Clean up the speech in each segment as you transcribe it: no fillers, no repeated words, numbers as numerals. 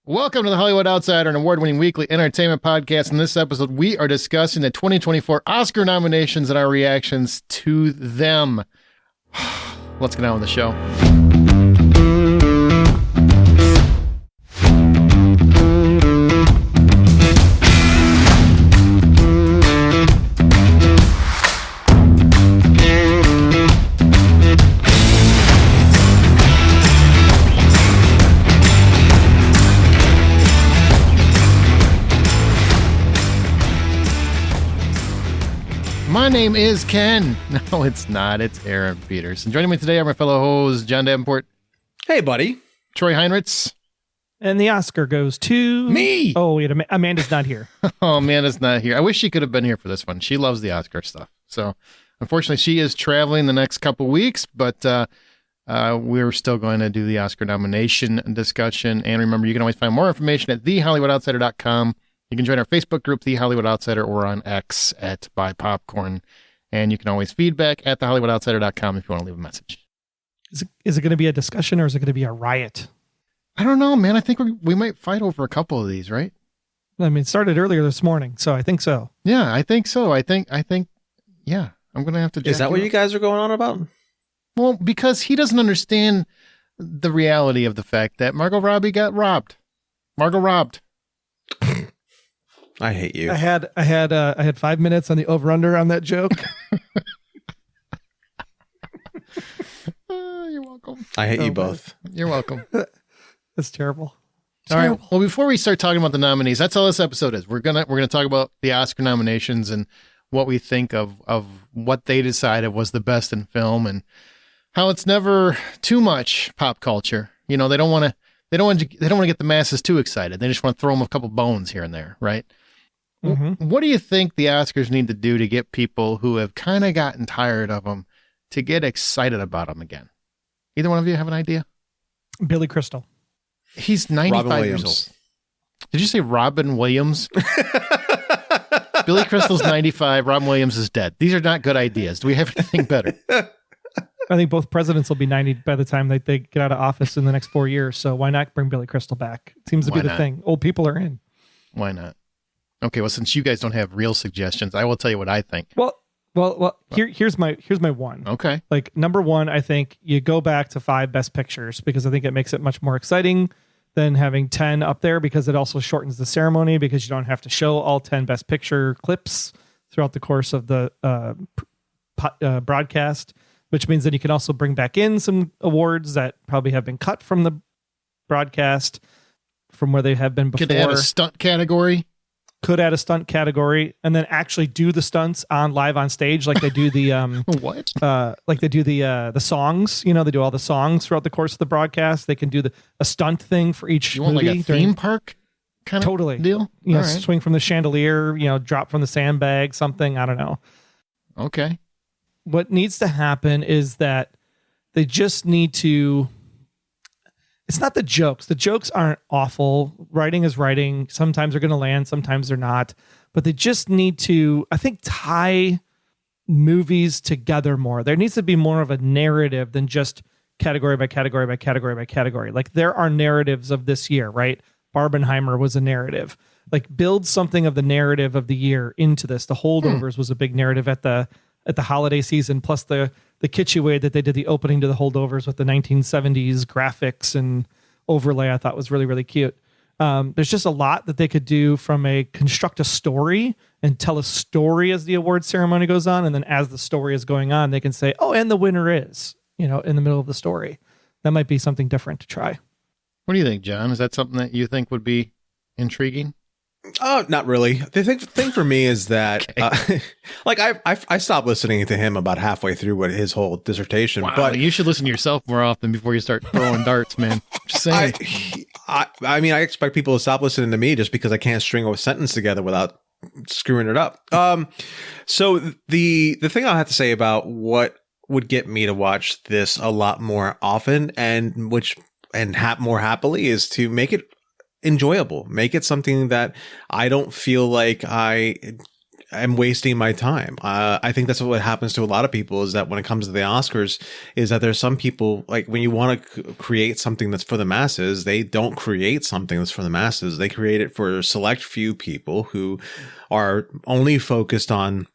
Welcome to the Hollywood Outsider, an award-winning weekly entertainment podcast. In this episode, we are discussing the 2024 Oscar nominations and our reactions to them. Let's get on with the show. My name is Ken. No, it's not. It's Aaron Peters. And joining me today are my fellow hosts, John Davenport. Hey, buddy. Troy Heinrichs. And the Oscar goes to... me! Oh, wait, Amanda's not here. Oh, Amanda's not here. I wish she could have been here for this one. She loves the Oscar stuff. So, unfortunately, she is traveling the next couple weeks, but we're still going to do the Oscar nomination discussion. And remember, you can always find more information at thehollywoodoutsiders.com. You can join our Facebook group, The Hollywood Outsider, or on X at Buy Popcorn. And you can always feedback at thehollywoodoutsiders.com if you want to leave a message. Is it going to be a discussion or is it going to be a riot? I don't know, man. I think we might fight over a couple of these, right? I mean, it started earlier this morning, so I think so. Yeah, I think so. I think, yeah, I'm going to have to... Is that what you guys are going on about? Well, because he doesn't understand the reality of the fact that Margot Robbie got robbed. Margot robbed. I hate you. I had 5 minutes on the over-under on that joke. You're welcome. I hate you both. You're welcome. That's terrible. All right. Well, before we start talking about the nominees, that's all this episode is. We're gonna talk about the Oscar nominations and what we think of what they decided was the best in film and how it's never too much pop culture. You know, they don't want to get the masses too excited. They just want to throw them a couple bones here and there, right? Mm-hmm. What do you think the Oscars need to do to get people who have kind of gotten tired of them to get excited about them again? Either one of you have an idea? Billy Crystal. He's 95 years old. Did you say Robin Williams? Billy Crystal's 95. Robin Williams is dead. These are not good ideas. Do we have anything better? I think both presidents will be 90 by the time they get out of office in the next 4 years. So why not bring Billy Crystal back? It seems to be the thing. Old people are in. Why not? Okay, well, since you guys don't have real suggestions, I will tell you what I think. Well. Here's my one. Okay. Like number one, I think you go back to 5 best pictures because I think it makes it much more exciting than having 10 up there because it also shortens the ceremony because you don't have to show all 10 best picture clips throughout the course of the broadcast, which means that you can also bring back in some awards that probably have been cut from the broadcast from where they have been before. Could add a stunt category. Could add a stunt category and then actually do the stunts live on stage like they do the what? Like they do the songs. You know, they do all the songs throughout the course of the broadcast. They can do a stunt thing for each you want movie. Like a theme park kind of deal? You know, swing from the chandelier, you know, drop from the sandbag, something. I don't know. Okay. What needs to happen is that they just need to... It's not the jokes. The jokes aren't awful. Writing is writing. Sometimes they're going to land. Sometimes they're not. But they just need to, I think, tie movies together more. There needs to be more of a narrative than just category by category by category by category. Like there are narratives of this year, right? Barbenheimer was a narrative. Like build something of the narrative of the year into this. The Holdovers was a big narrative at the holiday season, plus the kitschy way that they did the opening to the Holdovers with the 1970s graphics and overlay, I thought was really, really cute. There's just a lot that they could do from construct a story and tell a story as the award ceremony goes on. And then as the story is going on, they can say, oh, and the winner is, you know, in the middle of the story. That might be something different to try. What do you think, John? Is that something that you think would be intriguing? Oh, not really. The thing for me is that, okay. Like I stopped listening to him about halfway through what his whole dissertation. Wow, but you should listen to yourself more often before you start throwing darts, man. Just saying. I mean, I expect people to stop listening to me just because I can't string a sentence together without screwing it up. So the thing I'll have to say about what would get me to watch this a lot more often and more happily is to make it enjoyable, make it something that I don't feel like I am wasting my time. I think that's what happens to a lot of people, is that when it comes to the Oscars, is that there's some people, like, when you want to create something that's for the masses, they don't create something that's for the masses. They create it for a select few people who are only focused on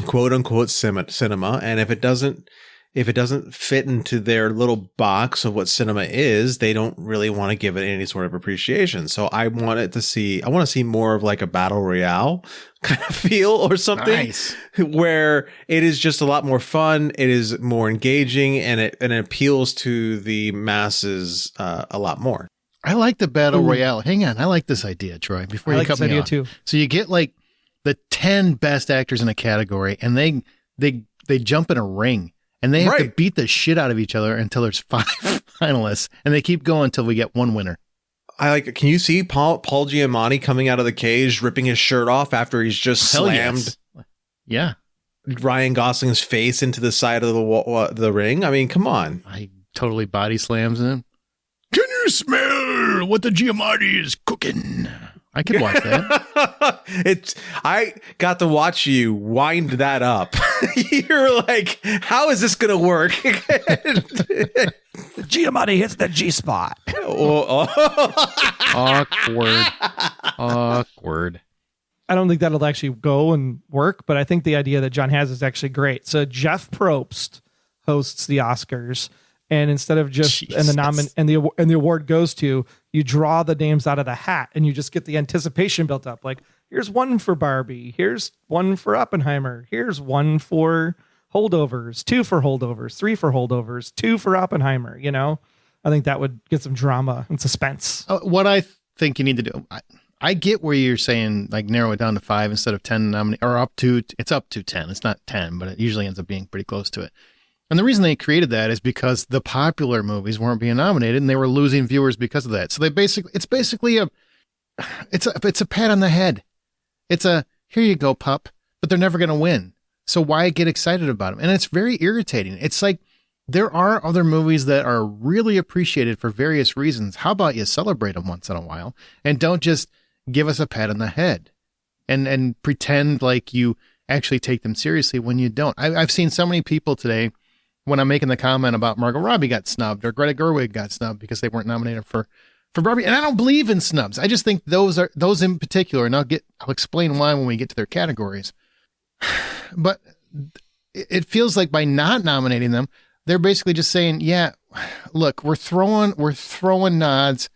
quote unquote cinema. And if it doesn't fit into their little box of what cinema is, they don't really want to give it any sort of appreciation. So I want to see more of like a battle royale kind of feel or something, Nice. where it is just a lot more fun. It is more engaging, and it appeals to the masses a lot more. I like the battle royale. Hang on. I like this idea, Troy, before I you like cut this me idea off. too. So you get like the 10 best actors in a category, and they jump in a ring, and they have to beat the shit out of each other until there's 5 finalists, and they keep going until we get one winner. Can you see Paul Giamatti coming out of the cage, ripping his shirt off after he's just slammed Yeah. Ryan Gosling's face into the side of the ring? I mean, come on. I totally body slams him. Can you smell what the Giamatti is cooking? I could watch that. I got to watch you wind that up. You're like, how is this going to work? Giamatti hits the G spot. Awkward. I don't think that'll actually go and work, but I think the idea that John has is actually great. So Jeff Probst hosts the Oscars, and instead of just and the award goes to, you draw the names out of the hat, and you just get the anticipation built up. Like, here's one for Barbie, here's one for Oppenheimer, here's one for Holdovers, 2 for Holdovers, 3 for Holdovers, 2 for Oppenheimer. You know, I think that would get some drama and suspense. What I think you need to do, I get where you're saying, like, narrow it down to 5 instead of 10 or it's up to 10. It's not 10, but it usually ends up being pretty close to it. And the reason they created that is because the popular movies weren't being nominated, and they were losing viewers because of that. So it's basically a pat on the head. It's a, here you go, pup, but they're never going to win. So why get excited about them? And it's very irritating. It's like, there are other movies that are really appreciated for various reasons. How about you celebrate them once in a while, and don't just give us a pat on the head and pretend like you actually take them seriously when you don't. I've seen so many people today, when I'm making the comment about Margot Robbie got snubbed or Greta Gerwig got snubbed because they weren't nominated for Barbie. And I don't believe in snubs. I just think those in particular, and I'll explain why when we get to their categories. But it feels like by not nominating them, they're basically just saying, yeah, look, we're throwing nods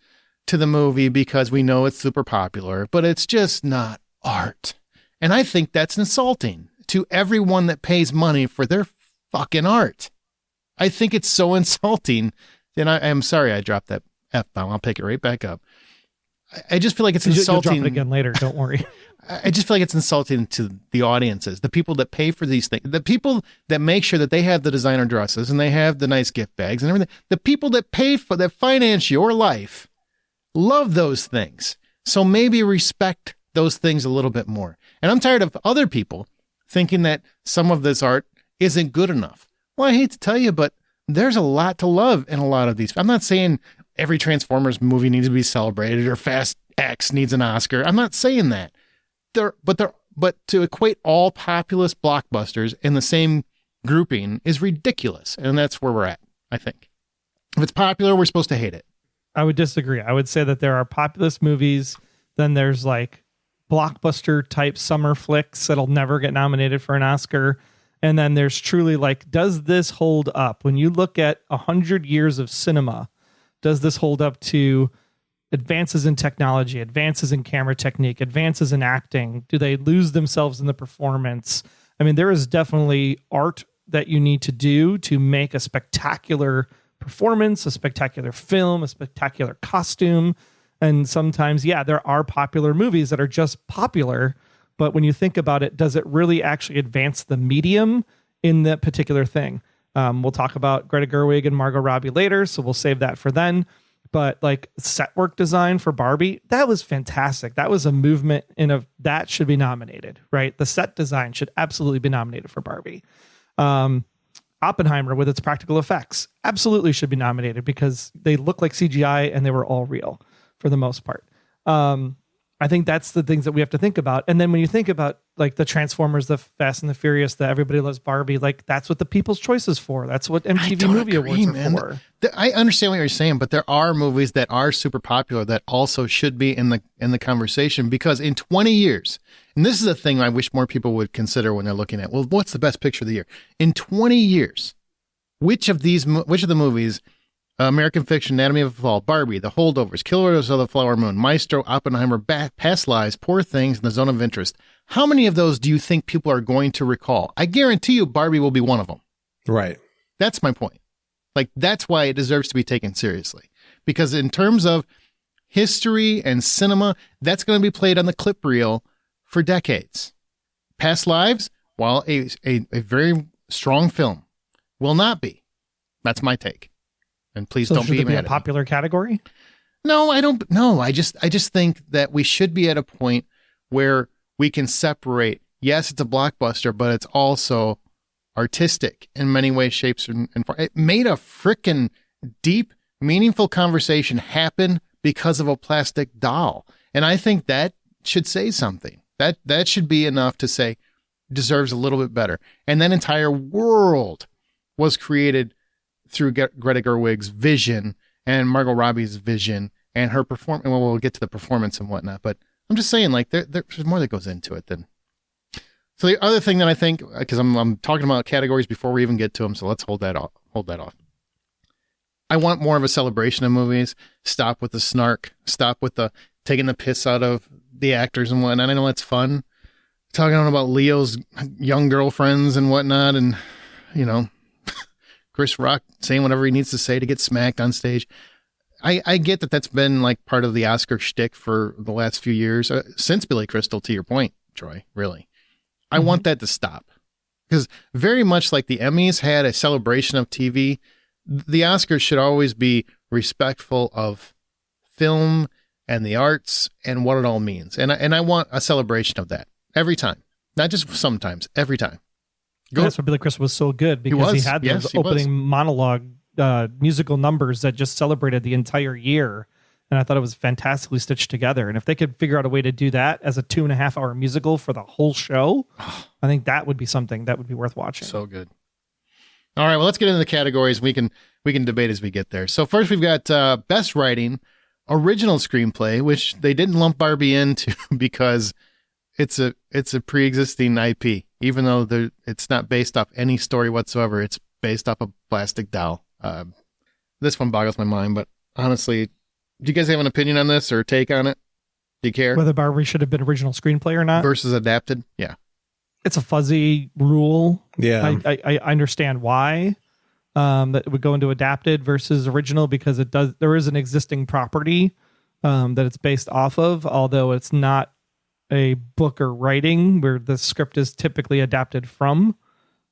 to the movie because we know it's super popular, but it's just not art. And I think that's insulting to everyone that pays money for their fucking art. I think it's so insulting. And I'm sorry I dropped that F-bomb. I'll pick it right back up. I just feel like it's insulting. You'll drop it again later. Don't worry. I just feel like it's insulting to the audiences, the people that pay for these things, the people that make sure that they have the designer dresses and they have the nice gift bags and everything. The people that that finance your life love those things. So maybe respect those things a little bit more. And I'm tired of other people thinking that some of this art isn't good enough. Well, I hate to tell you, but there's a lot to love in a lot of these. I'm not saying every Transformers movie needs to be celebrated or Fast X needs an Oscar. I'm not saying that. But to equate all populist blockbusters in the same grouping is ridiculous. And that's where we're at, I think. If it's popular, we're supposed to hate it. I would disagree. I would say that there are populist movies, then there's like blockbuster type summer flicks that'll never get nominated for an Oscar. And then there's truly like, does this hold up? When you look at 100 years of cinema, does this hold up to advances in technology, advances in camera technique, advances in acting? Do they lose themselves in the performance? I mean, there is definitely art that you need to do to make a spectacular performance, a spectacular film, a spectacular costume. And sometimes, yeah, there are popular movies that are just popular, but when you think about it, does it really actually advance the medium in that particular thing? We'll talk about Greta Gerwig and Margot Robbie later, so we'll save that for then. But like set work design for Barbie, that was fantastic. That was a movement that should be nominated, right? The set design should absolutely be nominated for Barbie. Oppenheimer with its practical effects absolutely should be nominated because they look like CGI and they were all real for the most part. I think that's the things that we have to think about. And then when you think about like the Transformers, the Fast and the Furious, the Everybody Loves Barbie, like that's what the People's Choice is for. That's what MTV Movie Awards are for. I understand what you're saying, but there are movies that are super popular that also should be in the conversation, because in 20 years, and this is a thing I wish more people would consider when they're looking at, well, what's the best picture of the year? In 20 years, which of the movies, American Fiction, Anatomy of a Fall, Barbie, The Holdovers, Killers of the Flower Moon, Maestro, Oppenheimer, Past Lives, Poor Things, and The Zone of Interest, how many of those do you think people are going to recall? I guarantee you Barbie will be one of them. Right. That's my point. Like, that's why it deserves to be taken seriously. Because in terms of history and cinema, that's going to be played on the clip reel for decades. Past Lives, while a very strong film, will not be. That's my take. And please don't be mad at me. A popular category? No, I don't. No, I just think that we should be at a point where we can separate. Yes, it's a blockbuster, but it's also artistic in many ways, shapes, and forms. It made a frickin' deep, meaningful conversation happen because of a plastic doll. And I think that should say something. That should be enough to say deserves a little bit better. And that entire world was created through Greta Gerwig's vision and Margot Robbie's vision and her performance. Well, we'll get to the performance and whatnot, but I'm just saying, like, there's more that goes into it than. So the other thing that I think, because I'm talking about categories before we even get to them, so let's hold that off. I want more of a celebration of movies. Stop with the snark. Stop with the taking the piss out of the actors and whatnot. I know it's fun talking about Leo's young girlfriends and whatnot, and Chris Rock saying whatever he needs to say to get smacked on stage. I get that that's been like part of the Oscar shtick for the last few years, since Billy Crystal, to your point, Troy, really. I want that to stop, because very much like the Emmys had a celebration of TV, the Oscars should always be respectful of film and the arts and what it all means. And I want a celebration of that every time, not just sometimes, every time. That's why Billy Crystal was so good, because he had those opening monologue musical numbers that just celebrated the entire year. And I thought it was fantastically stitched together. And if they could figure out a way to do that as a 2.5 hour musical for the whole show, I think that would be something that would be worth watching. So good. All right, well, let's get into the categories. We can debate as we get there. So first we've got Best Writing, Original Screenplay, which they didn't lump Barbie into because it's a pre-existing IP. Even though it's not based off any story whatsoever, it's based off a plastic doll. This one boggles my mind, but honestly, do you guys have an opinion on this or a take on it? Do you care? Whether Barbie should have been original screenplay or not? Versus adapted? Yeah. It's a fuzzy rule. Yeah. I understand why that it would go into adapted versus original, because there is an existing property that it's based off of, although it's not a book or writing where the script is typically adapted from.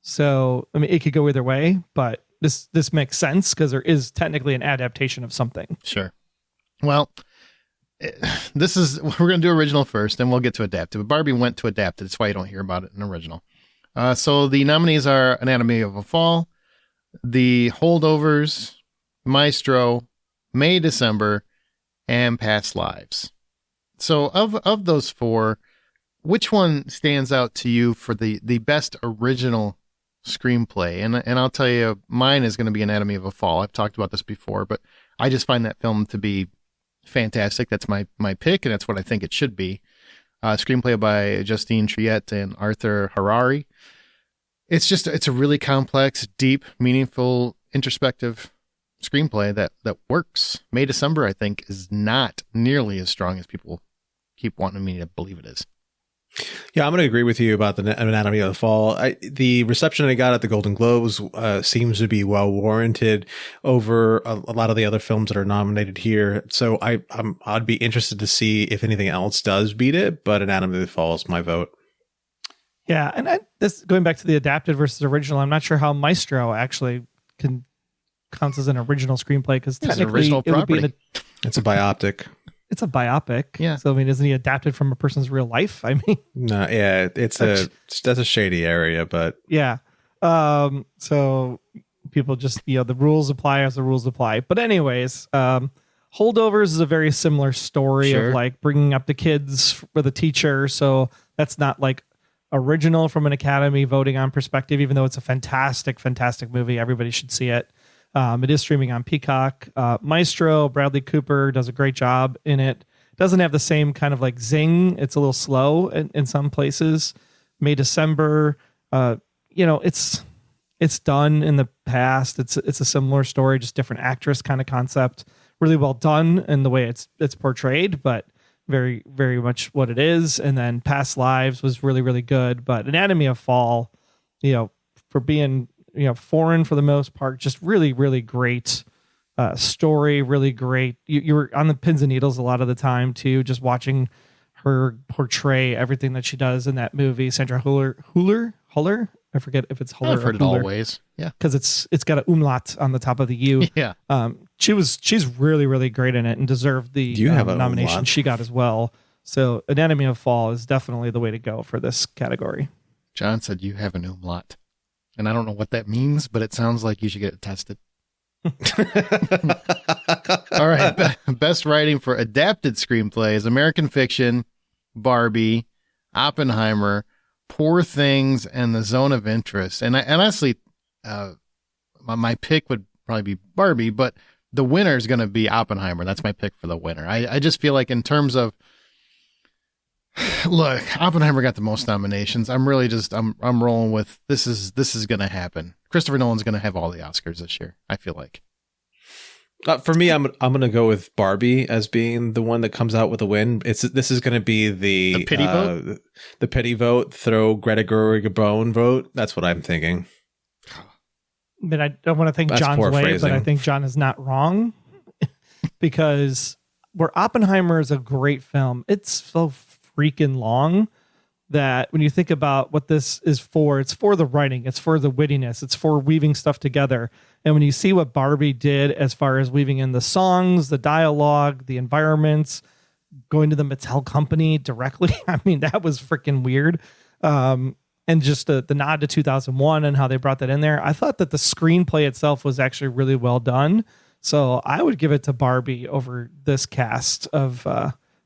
So, I mean, it could go either way, but this makes sense because there is technically an adaptation of something. Sure. Well, we're going to do original first, then we'll get to adapted. But Barbie went to adapted. That's why you don't hear about it in original. So the nominees are Anatomy of a Fall, The Holdovers, Maestro, May, December, and Past Lives. So of those four, which one stands out to you for the best original screenplay? And I'll tell you, mine is going to be Anatomy of a Fall. I've talked about this before, but I just find that film to be fantastic. That's my pick, and that's what I think it should be. Screenplay by Justine Triet and Arthur Harari. It's a really complex, deep, meaningful, introspective screenplay that works. May, December, I think, is not nearly as strong as people keep wanting me to believe it is. Yeah, I'm going to agree with you about the Anatomy of the Fall. The reception I got at the Golden Globes seems to be well warranted over a lot of the other films that are nominated here. So I'd be interested to see if anything else does beat it, but Anatomy of the Fall is my vote. Yeah, and this going back to the adapted versus original, I'm not sure how Maestro actually counts as an original screenplay, because technically it would be it's a biopic. It's a biopic. Yeah. So, I mean, isn't he adapted from a person's real life? I mean, no, yeah, that's a shady area, but yeah. So people just, the rules apply as the rules apply. But anyways, Holdovers is a very similar story Sure. of like bringing up the kids with a teacher. So that's not like original from an Academy voting on perspective, even though it's a fantastic, fantastic movie. Everybody should see it. It is streaming on Peacock. Maestro, Bradley Cooper does a great job in it. Doesn't have the same kind of like zing. It's a little slow in some places. May December, it's done in the past. It's a similar story, just different actress kind of concept. Really well done in the way it's portrayed, but very, very much what it is. And then Past Lives was really, really good. But Anatomy of Fall, for being foreign for the most part, just really, really great story. Really great. You were on the pins and needles a lot of the time too, just watching her portray everything that she does in that movie. Sandra Huller. I forget if it's Huller. I've heard it all ways. Yeah, because it's got an umlaut on the top of the U. Yeah. She's really, really great in it and deserved the nomination umlaut? she got as well. So Anatomy of Fall is definitely the way to go for this category. John said you have an umlaut, and I don't know what that means, but it sounds like you should get it tested. All right. Best writing for adapted screenplays: American Fiction, Barbie, Oppenheimer, Poor Things, and The Zone of Interest. And honestly, my pick would probably be Barbie, but the winner is going to be Oppenheimer. That's my pick for the winner. I just feel like in terms of, look, Oppenheimer got the most nominations. I'm really just I'm rolling with this is going to happen. Christopher Nolan's going to have all the Oscars this year, I feel like. For me, I'm going to go with Barbie as being the one that comes out with a win. This is going to be the pity vote? The pity vote. Throw Greta Gerwig a bone vote. That's what I'm thinking. I mean, I don't want to think That's John's poor way, phrasing. but I think John is not wrong because where Oppenheimer is a great film, it's so freaking long that when you think about what this is for, it's for the writing, it's for the wittiness, it's for weaving stuff together. And when you see what Barbie did as far as weaving in the songs, the dialogue, the environments, going to the Mattel company directly, I mean, that was freaking weird. And just the nod to 2001 and how they brought that in there. I thought that the screenplay itself was actually really well done. So I would give it to Barbie over this cast of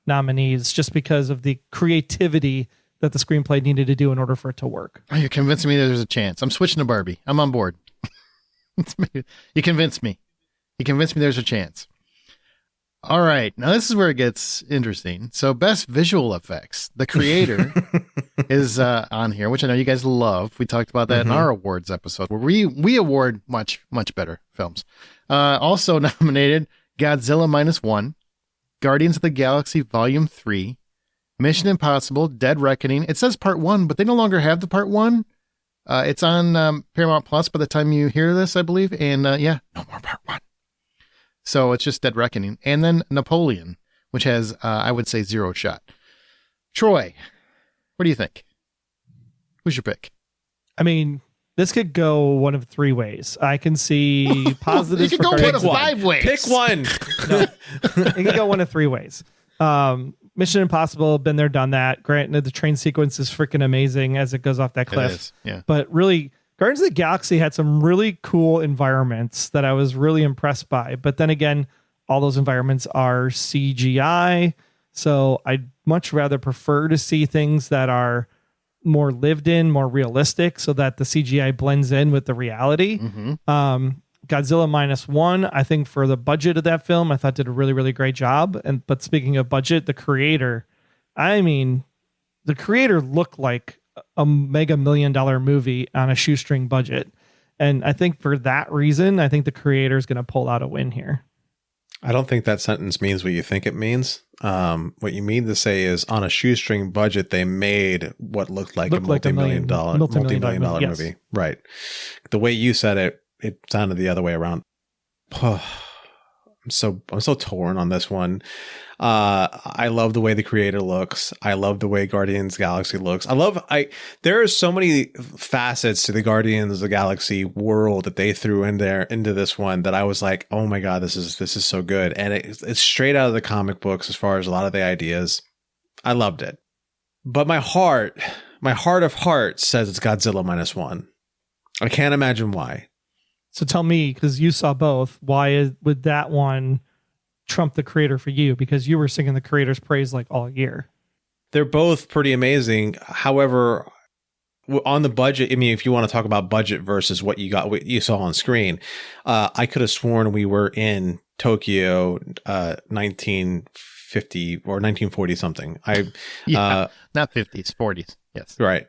nominees just because of the creativity that the screenplay needed to do in order for it to work. Oh, you're convincing me there's a chance. I'm switching to Barbie. I'm on board. You convinced me. You convinced me there's a chance. All right. Now this is where it gets interesting. So best visual effects. The Creator is on here, which I know you guys love. We talked about that in our awards episode where we award much, much better films. Also nominated Godzilla -1, Guardians of the Galaxy Volume 3, Mission Impossible, Dead Reckoning. It says Part 1, but they no longer have the Part 1. It's on Paramount Plus by the time you hear this, I believe. And no more Part 1. So it's just Dead Reckoning. And then Napoleon, which has, I would say, 0 shot. Troy, what do you think? Who's your pick? I mean, this could go one of 3 ways. I can see positives. You could for go one of Guardians. 5 ways. Pick one. No, it can go one of 3 ways. Mission Impossible, been there, done that. Granted, the train sequence is freaking amazing as it goes off that cliff. It is, yeah. But really, Guardians of the Galaxy had some really cool environments that I was really impressed by. But then again, all those environments are CGI. So I'd much rather prefer to see things that are more lived in, more realistic, so that the CGI blends in with the reality. Godzilla -1, I think for the budget of that film, I thought did a really, really great job. But speaking of budget, the Creator looked like a mega $1 million movie on a shoestring budget. And I think for that reason, I think the Creator is going to pull out a win here. I don't think that sentence means what you think it means. What you mean to say is on a shoestring budget, they made what looked like a multi-million dollar movie. Yes. Right. The way you said it, it sounded the other way around. I'm so torn on this one. I love the way the Creator looks. I love the way Guardians of the Galaxy looks. There are so many facets to the Guardians of the Galaxy world that they threw in there into this one that I was like, oh my God, this is so good. And it's straight out of the comic books as far as a lot of the ideas. I loved it. But my heart of hearts says it's Godzilla -1. I can't imagine why. So tell me, because you saw both, why would that one trump the creator for you because you were singing the creator's praise like all year? They're both pretty amazing. However, on the budget, I mean, if you want to talk about budget versus what you saw on screen, I could have sworn we were in Tokyo, 1950 or 1940 something. Not 50s, 40s. Yes. Right.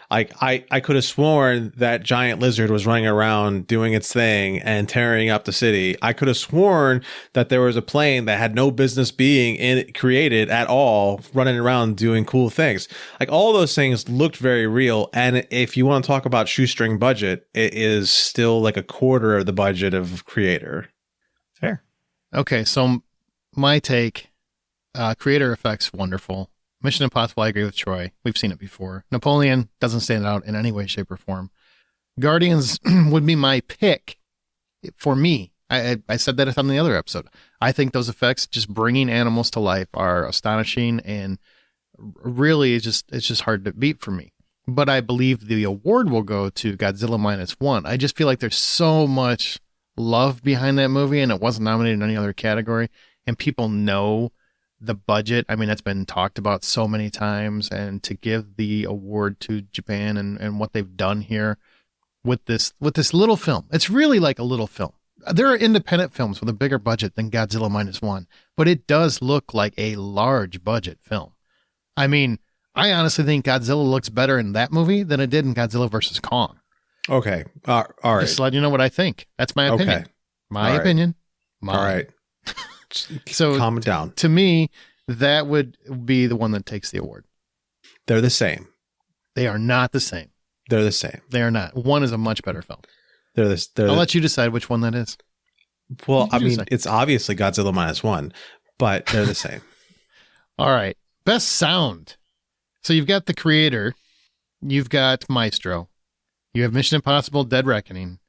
I could have sworn that giant lizard was running around doing its thing and tearing up the city. I could have sworn that there was a plane that had no business being created at all, running around doing cool things. Like, all those things looked very real. And if you want to talk about shoestring budget, it is still like a quarter of the budget of Creator. Fair. Okay. So my take, creator effects, wonderful. Mission Impossible, I agree with Troy. We've seen it before. Napoleon doesn't stand out in any way, shape, or form. Guardians would be my pick for me. I said that on the other episode. I think those effects, just bringing animals to life, are astonishing, and really it's just hard to beat for me. But I believe the award will go to Godzilla -1. I just feel like there's so much love behind that movie, and it wasn't nominated in any other category, and people know the budget. I mean, it's been talked about so many times, and to give the award to Japan and what they've done here with this little film, it's really like a little film. There are independent films with a bigger budget than Godzilla -1, but it does look like a large budget film. I mean, I honestly think Godzilla looks better in that movie than it did in Godzilla vs. Kong. Okay. All right. Just letting you know what I think. That's my opinion. Okay. My opinion. All right. So calm down. To me, that would be the one that takes the award. They're the same. They are not the same. They're the same. They are not. One is a much better film. I'll let you decide which one that is. Well, I mean, it's obviously Godzilla -1, but they're the same. All right. Best sound. So you've got the creator. You've got Maestro. You have Mission Impossible, Dead Reckoning,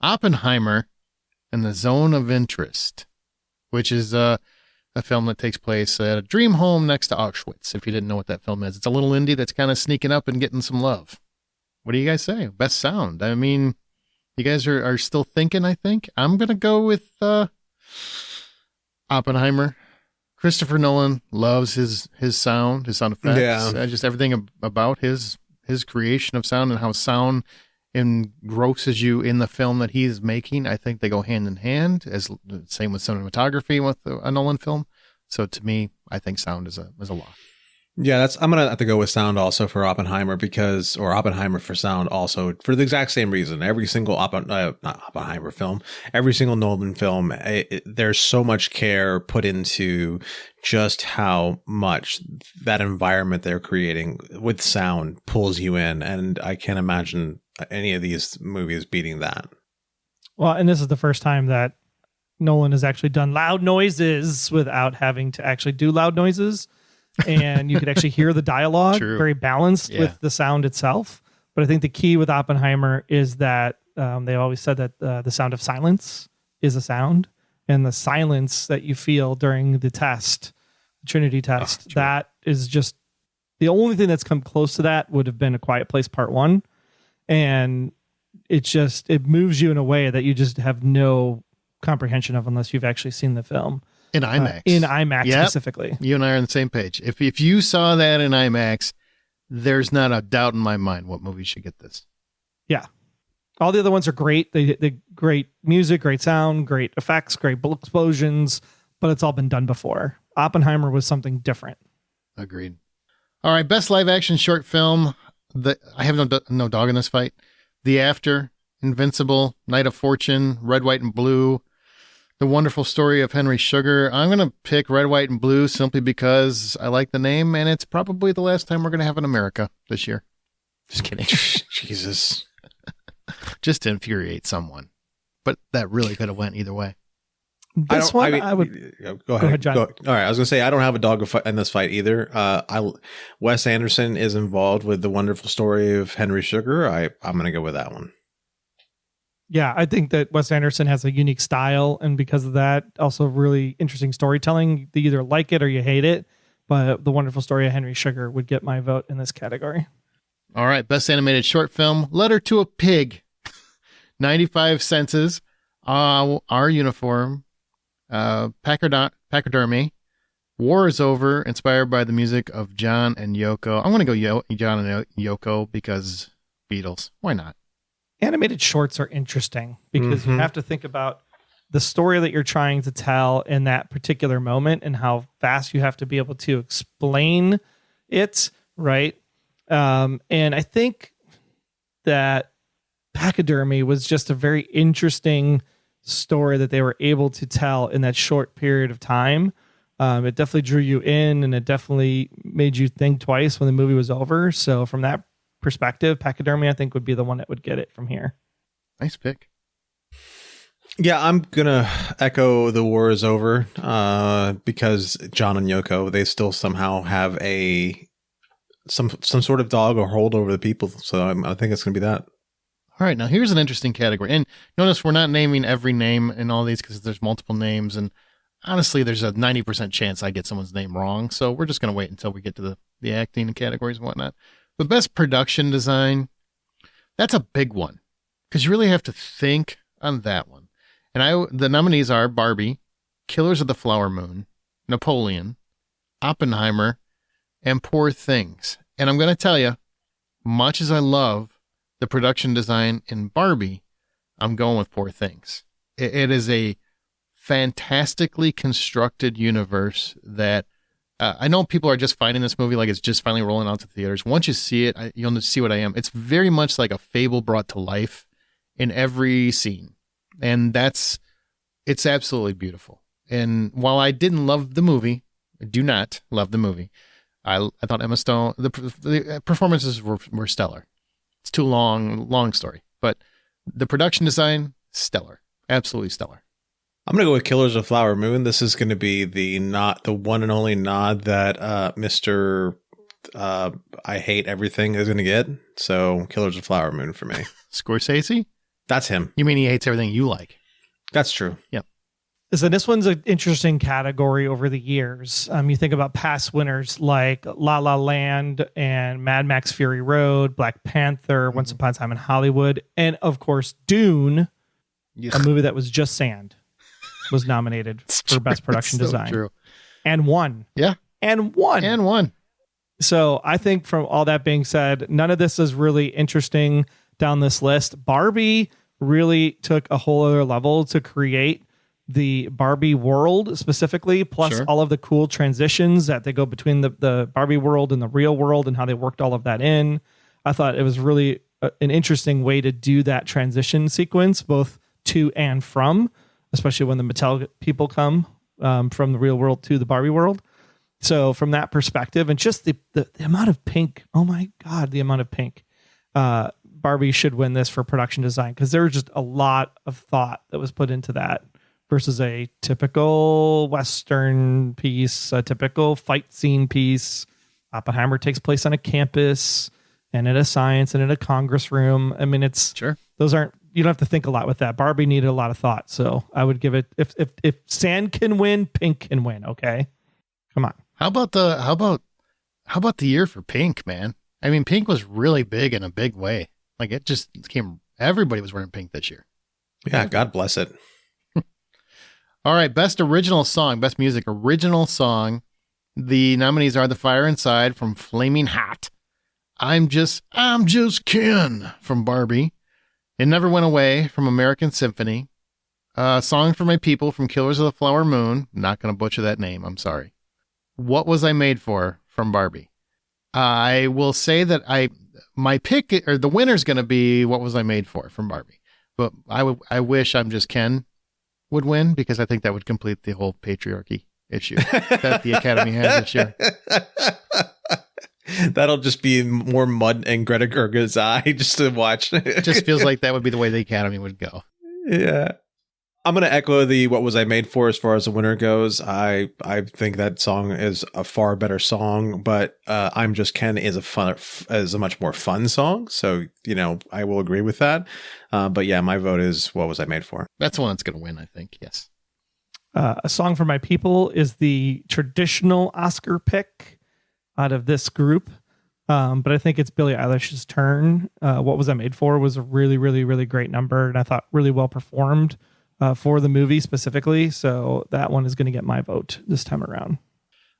Oppenheimer, and The Zone of Interest, which is a film that takes place at a dream home next to Auschwitz. If you didn't know what that film is, it's a little indie that's kind of sneaking up and getting some love. What do you guys say? Best sound. I mean, you guys are still thinking, I think. I'm going to go with Oppenheimer. Christopher Nolan loves his sound, his sound effects. Yeah. Just everything about his creation of sound and how sound engrosses you in the film that he's making. I think they go hand in hand, as same with cinematography with a Nolan film. So to me, I think sound is a lock. Yeah, I'm gonna have to go with sound also for Oppenheimer, or Oppenheimer for sound also, for the exact same reason. Every single not Oppenheimer film, every single Nolan film, there's so much care put into just how much that environment they're creating with sound pulls you in, and I can't imagine any of these movies beating that. Well, and this is the first time that Nolan has actually done loud noises without having to actually do loud noises. And you could actually hear the dialogue. True. Very balanced with the sound itself. But I think the key with Oppenheimer is that they always said that the sound of silence is a sound, and the silence that you feel during the test, Trinity test, that is just the only thing that's come close to that would have been A Quiet Place Part 1. And it moves you in a way that you just have no comprehension of unless you've actually seen the film. In IMAX. Specifically. You and I are on the same page. If you saw that in IMAX, there's not a doubt in my mind what movie should get this. Yeah. All the other ones are great. They great music, great sound, great effects, great explosions, but it's all been done before. Oppenheimer was something different. Agreed. All right, best live action short film. I have no dog in this fight. The After, Invincible, Night of Fortune, Red, White, and Blue, The Wonderful Story of Henry Sugar. I'm going to pick Red, White, and Blue simply because I like the name, and it's probably the last time we're going to have in America this year. Just kidding. Jesus. Just to infuriate someone. But that really could have went either way. I would go ahead, John. All right, I was going to say I don't have a dog in this fight either. Wes Anderson is involved with The Wonderful Story of Henry Sugar. I'm going to go with that one. Yeah, I think that Wes Anderson has a unique style, and because of that, also really interesting storytelling. You either like it or you hate it, but The Wonderful Story of Henry Sugar would get my vote in this category. All right, best animated short film, Letter to a Pig, 95 Senses, Our Uniform, Packard Pachydermy. War is Over, inspired by the music of John and Yoko. I'm going to go John and Yoko because Beatles. Why not? Animated shorts are interesting because you have to think about the story that you're trying to tell in that particular moment and how fast you have to be able to explain it, right? And I think that Pachydermy was just a very interesting story that they were able to tell in that short period of time. It definitely drew you in, and it definitely made you think twice when the movie was over. So from that perspective, Pachydermy, I think, would be the one that would get it from here. Nice pick. Yeah, I'm gonna echo The War is Over because John and Yoko, they still somehow have some sort of dog or hold over the people. So I think it's gonna be that. All right, now here's an interesting category, and notice we're not naming every name in all these because there's multiple names, and honestly, there's a 90% chance I get someone's name wrong. So we're just gonna wait until we get to the acting and categories and whatnot. But best production design, that's a big one because you really have to think on that one. And the nominees are Barbie, Killers of the Flower Moon, Napoleon, Oppenheimer, and Poor Things. And I'm going to tell you, much as I love the production design in Barbie, I'm going with Poor Things. It is a fantastically constructed universe that I know people are just finding this movie like it's just finally rolling out to theaters. Once you see it, you'll see what I am. It's very much like a fable brought to life in every scene. And it's absolutely beautiful. And while I didn't love the movie, I do not love the movie. I thought Emma Stone, the performances were stellar. It's too long story, but the production design, stellar, absolutely stellar. I'm going to go with Killers of the Flower Moon. This is going to be the one and only nod that Mr. I Hate Everything is going to get. So Killers of the Flower Moon for me. Scorsese? That's him. You mean he hates everything you like? That's true. Yep. So this one's an interesting category over the years. You think about past winners like La La Land and Mad Max Fury Road, Black Panther, Once Upon a Time in Hollywood, and of course Dune, a movie that was just sand, was nominated for Best Production Design. True. And won. Yeah. And won. And won. So I think from all that being said, none of this is really interesting down this list. Barbie really took a whole other level to create the Barbie world specifically, plus all of the cool transitions that they go between the Barbie world and the real world and how they worked all of that in. I thought it was really an interesting way to do that transition sequence, both to and from, especially when the Mattel people come from the real world to the Barbie world. So from that perspective, and just the amount of pink, oh my God, the amount of pink, Barbie should win this for production design because there was just a lot of thought that was put into that versus a typical Western piece, a typical fight scene piece. Oppenheimer takes place on a campus and in a science and in a Congress room. I mean, those aren't, you don't have to think a lot with that. Barbie needed a lot of thought. So I would give it, if sand can win, pink can win. Okay. Come on. How about the year for pink, man? I mean, pink was really big in a big way. Like it just came, everybody was wearing pink this year. Yeah. God bless it. All right. Best original song, best music, original song. The nominees are The Fire Inside from Flaming Hot. I'm Just Ken from Barbie. It Never Went Away from American Symphony. Song for My People from Killers of the Flower Moon. Not going to butcher that name. I'm sorry. What Was I Made For from Barbie. I will say that my pick or the winner's going to be What Was I Made For from Barbie. But I wish I'm Just Ken would win because I think that would complete the whole patriarchy issue that the Academy has this year. That'll just be more mud in Greta Gerwig's eye just to watch. It just feels like that would be the way the Academy would go. Yeah. I'm going to echo the What Was I Made For as far as the winner goes. I think that song is a far better song, but I'm Just Ken is a much more fun song. So, I will agree with that. But yeah, my vote is What Was I Made For? That's the one that's going to win, I think. Yes. A Song for My People is the traditional Oscar pick out of this group. But I think it's Billie Eilish's turn. What Was I Made For was a really, really, really great number. And I thought really well performed. for the movie specifically. So that one is going to get my vote this time around.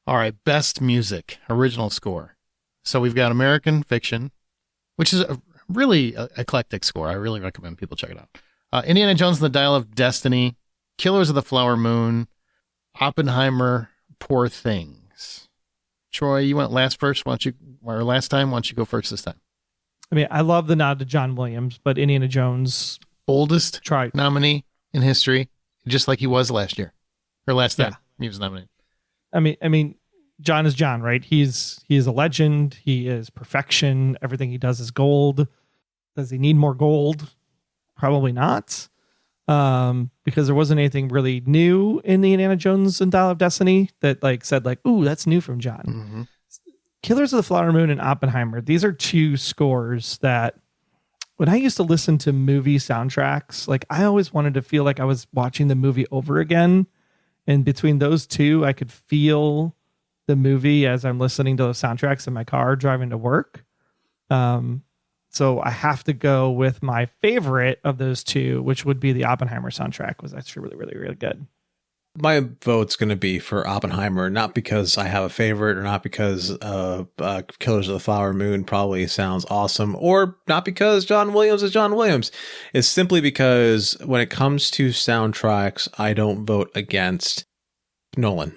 All right, best music, original score. So we've got American Fiction, which is a really eclectic score. I really recommend people check it out. Indiana Jones and the Dial of Destiny, Killers of the Flower Moon, Oppenheimer, Poor Things. Troy, you went last time. Why don't you go first this time? I mean, I love the nod to John Williams, but Indiana Jones, Oldest try nominee in history, just like he was last year or last time he was nominated. I mean, John is John, right? He is a legend. He is perfection. Everything he does is gold. Does he need more gold? Probably not. Because there wasn't anything really new in the Indiana Jones and Dial of Destiny that said ooh, that's new from John. Mm-hmm. Killers of the Flower Moon and Oppenheimer. These are two scores that when I used to listen to movie soundtracks, I always wanted to feel like I was watching the movie over again. And between those two, I could feel the movie as I'm listening to those soundtracks in my car driving to work. So I have to go with my favorite of those two, which would be the Oppenheimer soundtrack. Was actually really, really, really good. My vote's going to be for Oppenheimer, not because I have a favorite or not because Killers of the Flower Moon probably sounds awesome, or not because John Williams is John Williams. It's simply because when it comes to soundtracks, I don't vote against Nolan.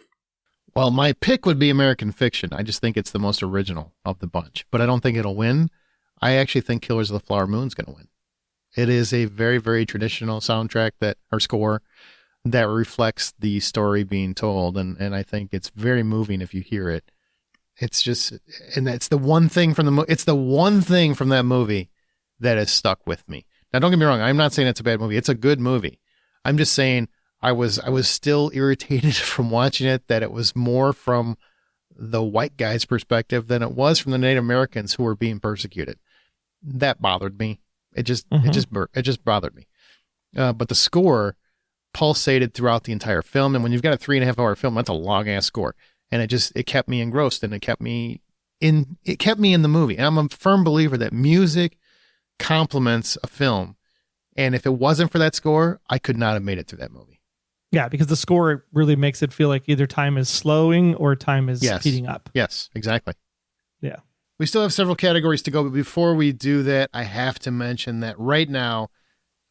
Well, my pick would be American Fiction. I just think it's the most original of the bunch, but I don't think it'll win. I actually think Killers of the Flower Moon is going to win. It is a very, very traditional soundtrack or score that reflects the story being told. And I think it's very moving if you hear it. It's just, and that's the one thing from it's the one thing from that movie that has stuck with me. Now, don't get me wrong. I'm not saying it's a bad movie. It's a good movie. I'm just saying I was still irritated from watching it, that it was more from the white guy's perspective than it was from the Native Americans who were being persecuted. That bothered me. It just bothered me. But the score pulsated throughout the entire film. And when you've got a 3.5 hour film, that's a long ass score. And it kept me engrossed, and it kept me in the movie. And I'm a firm believer that music complements a film. And if it wasn't for that score, I could not have made it through that movie. Yeah, because the score really makes it feel like either time is slowing or time is speeding up. Yes, exactly. Yeah. We still have several categories to go, but before we do that, I have to mention that right now,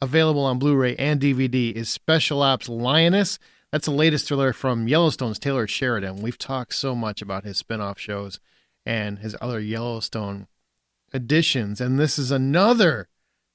available on Blu-ray and DVD, is Special Ops Lioness. That's the latest thriller from Yellowstone's Taylor Sheridan. We've talked so much about his spinoff shows and his other Yellowstone additions, and this is another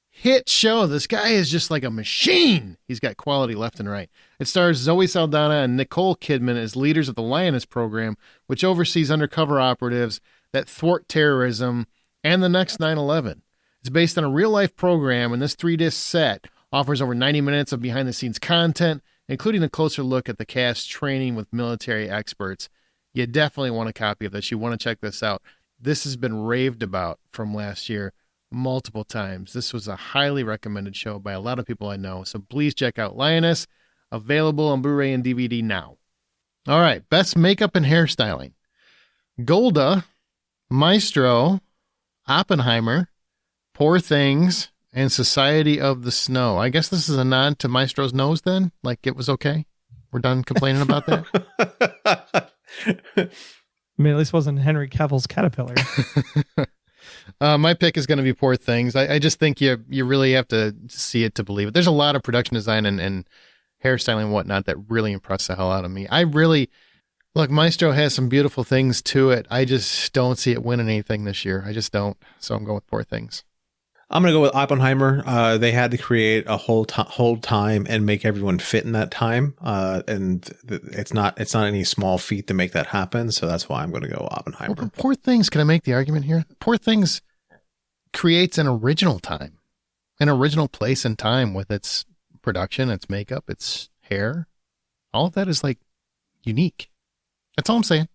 hit show. This guy is just like a machine. He's got quality left and right. It stars Zoe Saldana and Nicole Kidman as leaders of the Lioness program, which oversees undercover operatives that thwart terrorism and the next 9/11. It's based on a real-life program, and this 3-disc set offers over 90 minutes of behind-the-scenes content, including a closer look at the cast training with military experts. You definitely want a copy of this. You want to check this out. This has been raved about from last year multiple times. This was a highly recommended show by a lot of people I know, so please check out Lioness, available on Blu-ray and DVD now. All right, best makeup and hairstyling. Golda, Maestro, Oppenheimer, Poor Things, and Society of the Snow. I guess this is a nod to Maestro's nose then? Like it was okay? We're done complaining about that? I mean, at least it wasn't Henry Cavill's caterpillar. My pick is going to be Poor Things. I just think you really have to see it to believe it. There's a lot of production design and hairstyling and whatnot that really impressed the hell out of me. Look, Maestro has some beautiful things to it. I just don't see it winning anything this year. I just don't. So I'm going with Poor Things. I'm going to go with Oppenheimer. They had to create a whole time and make everyone fit in that time. And it's not any small feat to make that happen. So that's why I'm going to go Oppenheimer. Well, Poor Things, can I make the argument here? Poor Things creates an original time, an original place and time with its production, its makeup, its hair. All of that is like unique. That's all I'm saying.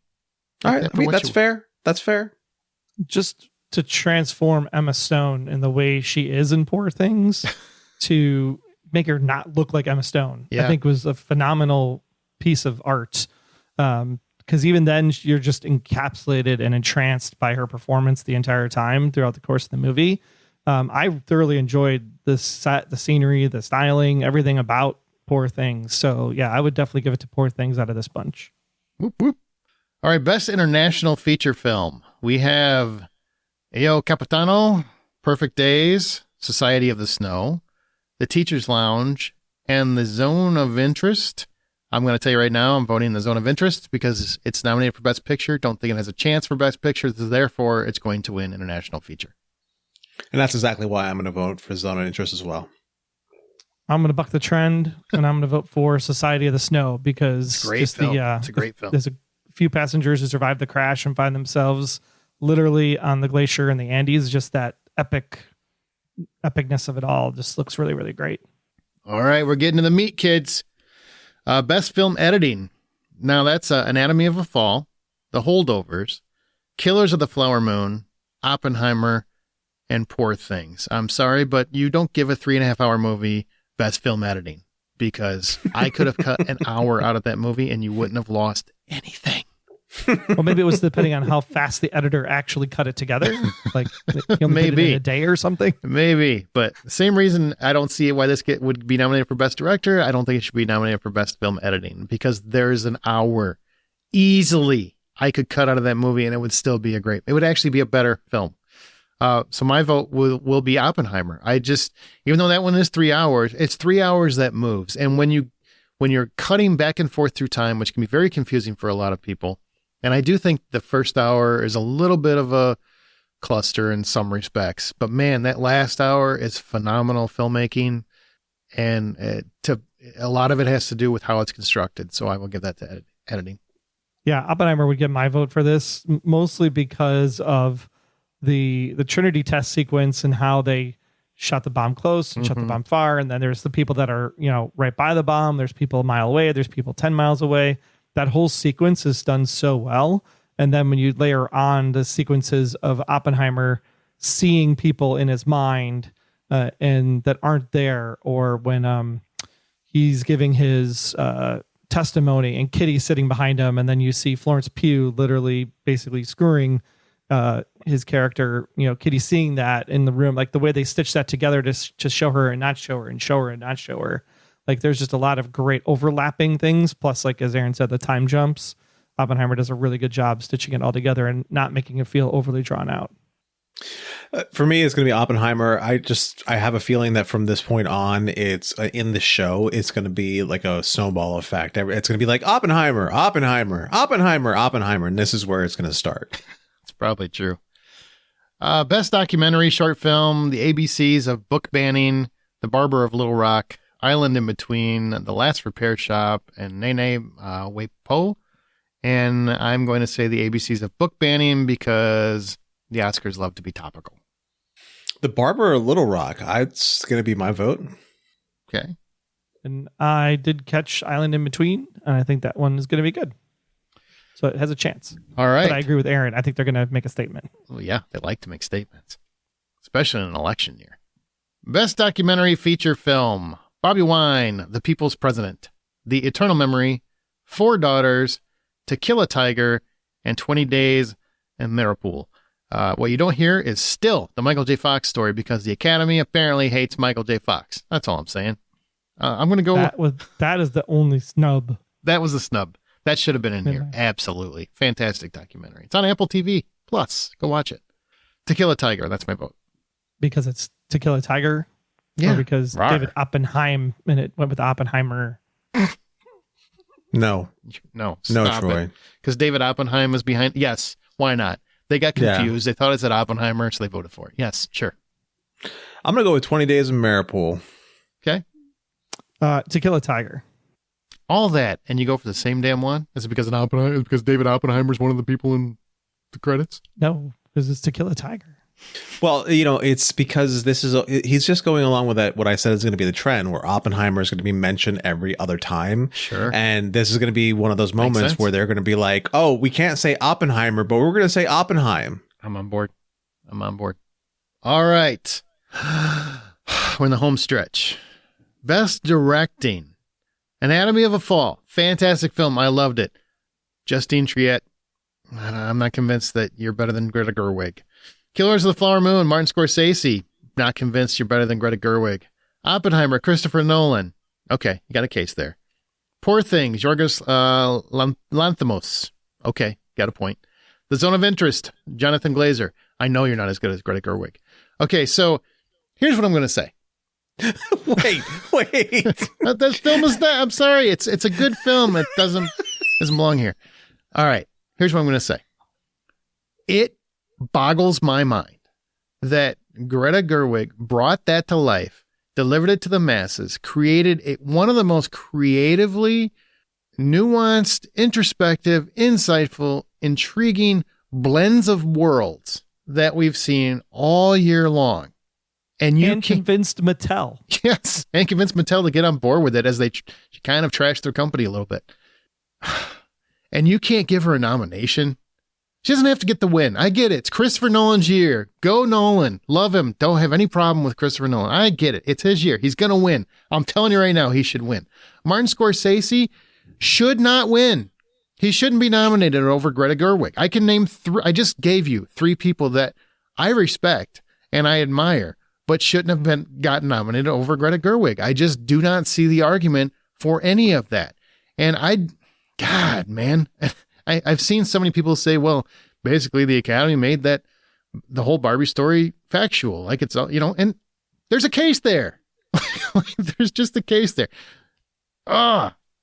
All right. I mean, that's fair. That's fair. Just to transform Emma Stone in the way she is in Poor Things to make her not look like Emma Stone, I think was a phenomenal piece of art. Because even then you're just encapsulated and entranced by her performance the entire time throughout the course of the movie. I thoroughly enjoyed the set, the scenery, the styling, everything about Poor Things. So yeah, I would definitely give it to Poor Things out of this bunch. Whoop, whoop. All right, best international feature film. We have Io Capitano, Perfect Days, Society of the Snow, The Teacher's Lounge, and The Zone of Interest. I'm going to tell you right now, I'm voting The Zone of Interest because it's nominated for Best Picture. Don't think it has a chance for Best Picture, so therefore it's going to win international feature. And that's exactly why I'm going to vote for Zone of Interest as well. I'm going to buck the trend, and I'm going to vote for Society of the Snow because It's a great film. It's a great film. There's a few passengers who survive the crash and find themselves literally on the glacier in the Andes. Just that epicness of it all just looks really, really great. All right, we're getting to the meat, kids. Best film editing. Now that's Anatomy of a Fall, The Holdovers, Killers of the Flower Moon, Oppenheimer, and Poor Things. I'm sorry, but you don't give a 3.5-hour movie best film editing because I could have cut an hour out of that movie and you wouldn't have lost anything. Well, maybe it was depending on how fast the editor actually cut it together. Like he only did it in a day or something. Maybe, but the same reason I don't see why this would be nominated for Best Director. I don't think it should be nominated for Best Film Editing because there's an hour easily I could cut out of that movie and it would still be it would actually be a better film. So my vote will be Oppenheimer. Even though that one is 3 hours, it's 3 hours that moves. And when you're cutting back and forth through time, which can be very confusing for a lot of people, and I do think the first hour is a little bit of a cluster in some respects, but man, that last hour is phenomenal filmmaking, and a lot of it has to do with how it's constructed. So I will give that to editing. Yeah, Oppenheimer would get my vote for this, mostly because of the Trinity test sequence and how they shot the bomb close and shot the bomb far, and then there's the people that are right by the bomb. There's people a mile away. There's people 10 miles away. That whole sequence is done so well. And then when you layer on the sequences of Oppenheimer seeing people in his mind and that aren't there, or when he's giving his testimony and Kitty sitting behind him, and then you see Florence Pugh literally basically screwing his character, Kitty seeing that in the room, like the way they stitch that together to show her and not show her and show her and not show her. Like there's just a lot of great overlapping things. Plus, like as Aaron said, the time jumps. Oppenheimer does a really good job stitching it all together and not making it feel overly drawn out. For me, it's going to be Oppenheimer. I have a feeling that from this point on, it's in the show, it's going to be like a snowball effect. It's going to be like Oppenheimer, Oppenheimer, Oppenheimer, Oppenheimer. And this is where it's going to start. It's probably true. Best documentary short film, the ABCs of Book Banning, The Barber of Little Rock, Island in Between, The Last Repair Shop, and Nene Weipo. And I'm going to say the ABCs of Book Banning because the Oscars love to be topical. The Barber of Little Rock. It's going to be my vote. Okay. And I did catch Island in Between, and I think that one is going to be good. So it has a chance. All right. But I agree with Aaron. I think they're going to make a statement. Well, yeah, they like to make statements, especially in an election year. Best documentary feature film. Bobby Wine, The People's President, The Eternal Memory, Four Daughters, To Kill a Tiger, and 20 Days in Mariupol. What you don't hear is still the Michael J. Fox story because the Academy apparently hates Michael J. Fox. That's all I'm saying. I'm going to go. That is the only snub. That was a snub. That should have been in here. Absolutely. Fantastic documentary. It's on Apple TV Plus. Go watch it. To Kill a Tiger. That's my vote. Because it's To Kill a Tiger? Yeah. Or because David Oppenheim and it went with Oppenheimer? No, Troy. Because David Oppenheim is behind. Yes. Why not? They got confused. Yeah. They thought it said Oppenheimer, so they voted for it. Yes, sure. I'm going to go with 20 Days in Mariupol. Okay. To Kill a Tiger. All that, and you go for the same damn one? Is it because of Oppenheimer? Is it because David Oppenheimer is one of the people in the credits? No, because it's To Kill a Tiger. Well, it's because he's just going along with that. What I said is going to be the trend where Oppenheimer is going to be mentioned every other time. Sure. And this is going to be one of those moments where they're going to be like, oh, we can't say Oppenheimer, but we're going to say Oppenheim. I'm on board. All right. We're in the home stretch. Best directing. Anatomy of a Fall. Fantastic film. I loved it. Justine Triet. I'm not convinced that you're better than Greta Gerwig. Killers of the Flower Moon, Martin Scorsese. Not convinced you're better than Greta Gerwig. Oppenheimer, Christopher Nolan. Okay, you got a case there. Poor Things, Yorgos Lanthimos. Okay, got a point. The Zone of Interest, Jonathan Glazer. I know you're not as good as Greta Gerwig. Okay, so here's what I'm going to say. Wait. That film is that. I'm sorry. It's a good film. It doesn't belong here. All right. Here's what I'm going to say. It boggles my mind that Greta Gerwig brought that to life, delivered it to the masses, created one of the most creatively nuanced, introspective, insightful, intriguing blends of worlds that we've seen all year long. And convinced Mattel. Yes, and convinced Mattel to get on board with it as they kind of trashed their company a little bit. And you can't give her a nomination. She doesn't have to get the win. I get it. It's Christopher Nolan's year. Go Nolan. Love him. Don't have any problem with Christopher Nolan. I get it. It's his year. He's going to win. I'm telling you right now, he should win. Martin Scorsese should not win. He shouldn't be nominated over Greta Gerwig. I can name three. I just gave you three people that I respect and I admire, but shouldn't have gotten nominated over Greta Gerwig. I just do not see the argument for any of that. And God, man, I've seen so many people say, well, basically the Academy made that the whole Barbie story factual. Like it's, and there's a case there. There's just a case there.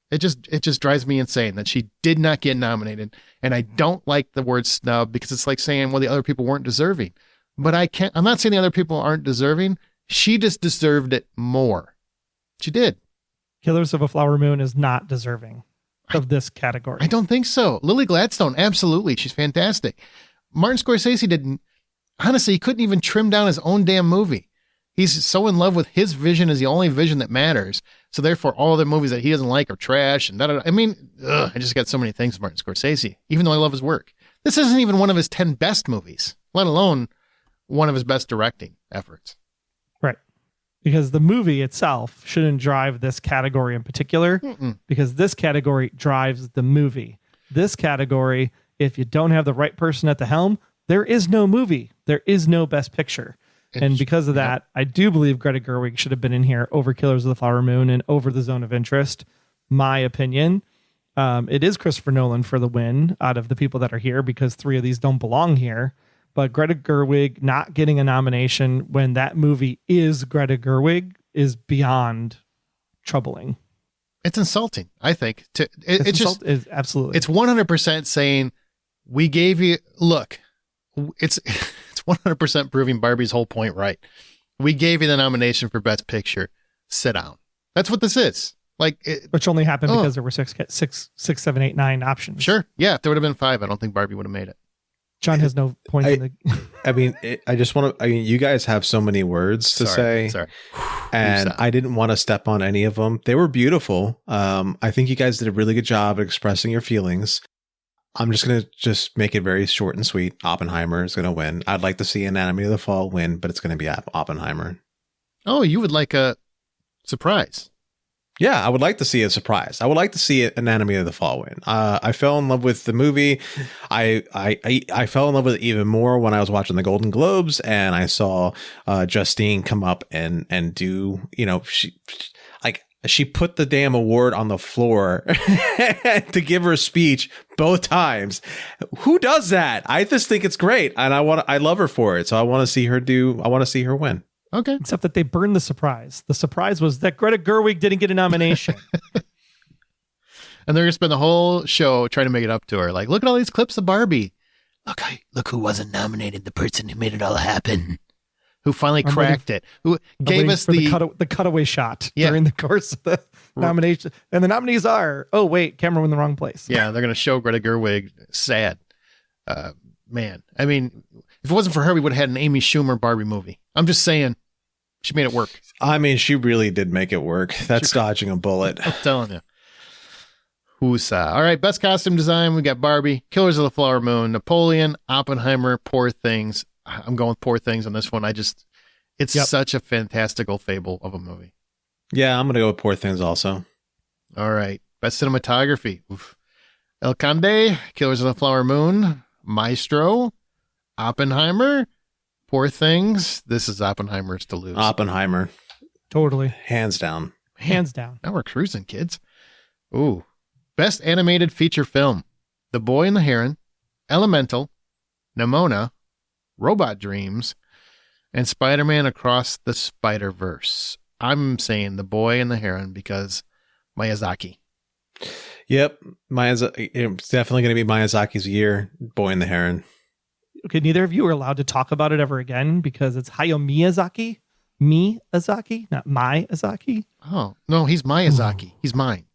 It just drives me insane that she did not get nominated. And I don't like the word snub because it's like saying, well, the other people weren't deserving. But I'm not saying the other people aren't deserving. She just deserved it more. She did. Killers of a Flower Moon is not deserving of this category. I don't think so. Lily Gladstone, absolutely. She's fantastic. Martin Scorsese didn't, honestly, he couldn't even trim down his own damn movie. He's so in love with his vision is the only vision that matters. So therefore, all the movies that he doesn't like are trash. And I mean, I just got so many things with Martin Scorsese, even though I love his work. This isn't even one of his 10 best movies, let alone one of his best directing efforts. Right. Because the movie itself shouldn't drive this category in particular, because this category drives the movie. This category, if you don't have the right person at the helm, there is no movie. There is no best picture. And because of that, I do believe Greta Gerwig should have been in here over Killers of the Flower Moon and over The Zone of Interest. My opinion. It is Christopher Nolan for the win out of the people that are here because three of these don't belong here. But Greta Gerwig not getting a nomination when that movie is Greta Gerwig is beyond troubling. It's insulting, I think. It's absolutely. It's 100% saying, we gave you, look, it's 100% proving Barbie's whole point right. We gave you the nomination for Best Picture. Sit down. That's what this is. Which only happened because there were six, 7, 8, 9 options. Sure. Yeah. If there would have been 5, I don't think Barbie would have made it. John has no point in the. I mean, you guys have so many words to say. Sorry. And I didn't want to step on any of them. They were beautiful. I think you guys did a really good job of expressing your feelings. I'm just going to make it very short and sweet. Oppenheimer is going to win. I'd like to see Anatomy of the Fall win, but it's going to be Oppenheimer. Oh, you would like a surprise. Yeah, I would like to see a surprise. I would like to see Anatomy of the Fall win. I fell in love with the movie. I fell in love with it even more when I was watching the Golden Globes and I saw Justine come up and do, she put the damn award on the floor to give her a speech both times. Who does that? I just think it's great, and I love her for it. So I want to see her win. Okay. Except that they burned the surprise. The surprise was that Greta Gerwig didn't get a nomination. And they're going to spend the whole show trying to make it up to her. Like, look at all these clips of Barbie. Look who wasn't nominated. The person who made it all happen. Who finally cracked it. Who gave us the cutaway shot during the course of the nomination. And the nominees are, oh, wait, camera in the wrong place. Yeah, they're going to show Greta Gerwig sad. Man, I mean, if it wasn't for her, we would have had an Amy Schumer Barbie movie. I'm just saying, she made it work. I mean, she really did make it work. That's dodging a bullet. I'm telling you. Whoosah. All right, best costume design. We got Barbie, Killers of the Flower Moon, Napoleon, Oppenheimer, Poor Things. I'm going with Poor Things on this one. It's such a fantastical fable of a movie. Yeah, I'm going to go with Poor Things also. All right, best cinematography. Oof. El Conde, Killers of the Flower Moon, Maestro, Oppenheimer, Poor Things. This is Oppenheimer's to lose. Oppenheimer. Totally. Hands down. Hands down. Now we're cruising, kids. Ooh. Best Animated Feature Film. The Boy and the Heron, Elemental, Nimona, Robot Dreams, and Spider-Man Across the Spider-Verse. I'm saying The Boy and the Heron because Miyazaki. Yep. It's definitely going to be Miyazaki's year. Boy and the Heron. Okay, neither of you are allowed to talk about it ever again because it's Hayao Miyazaki. Miyazaki, not Miyazaki. Oh, no, he's Miyazaki. He's mine.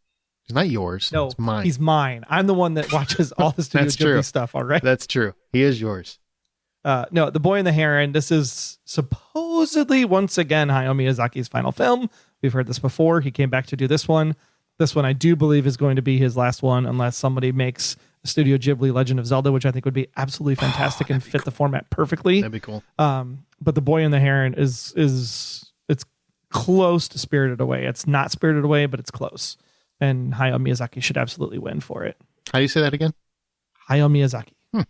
He's not yours. No, it's mine. He's mine. I'm the one that watches all the Studio That's Ghibli true. stuff, all right? That's true. He is yours. No, The Boy and the Heron. This is supposedly, once again, Hayao Miyazaki's final film. We've heard this before. He came back to do this one. This one I do believe is going to be his last one unless somebody makes a Studio Ghibli Legend of Zelda, which I think would be absolutely fantastic and fit the format perfectly. That'd be cool. But The Boy and the Heron is it's close to Spirited Away. It's not Spirited Away, but it's close. And Hayao Miyazaki should absolutely win for it. How do you say that again? Hayao Miyazaki. I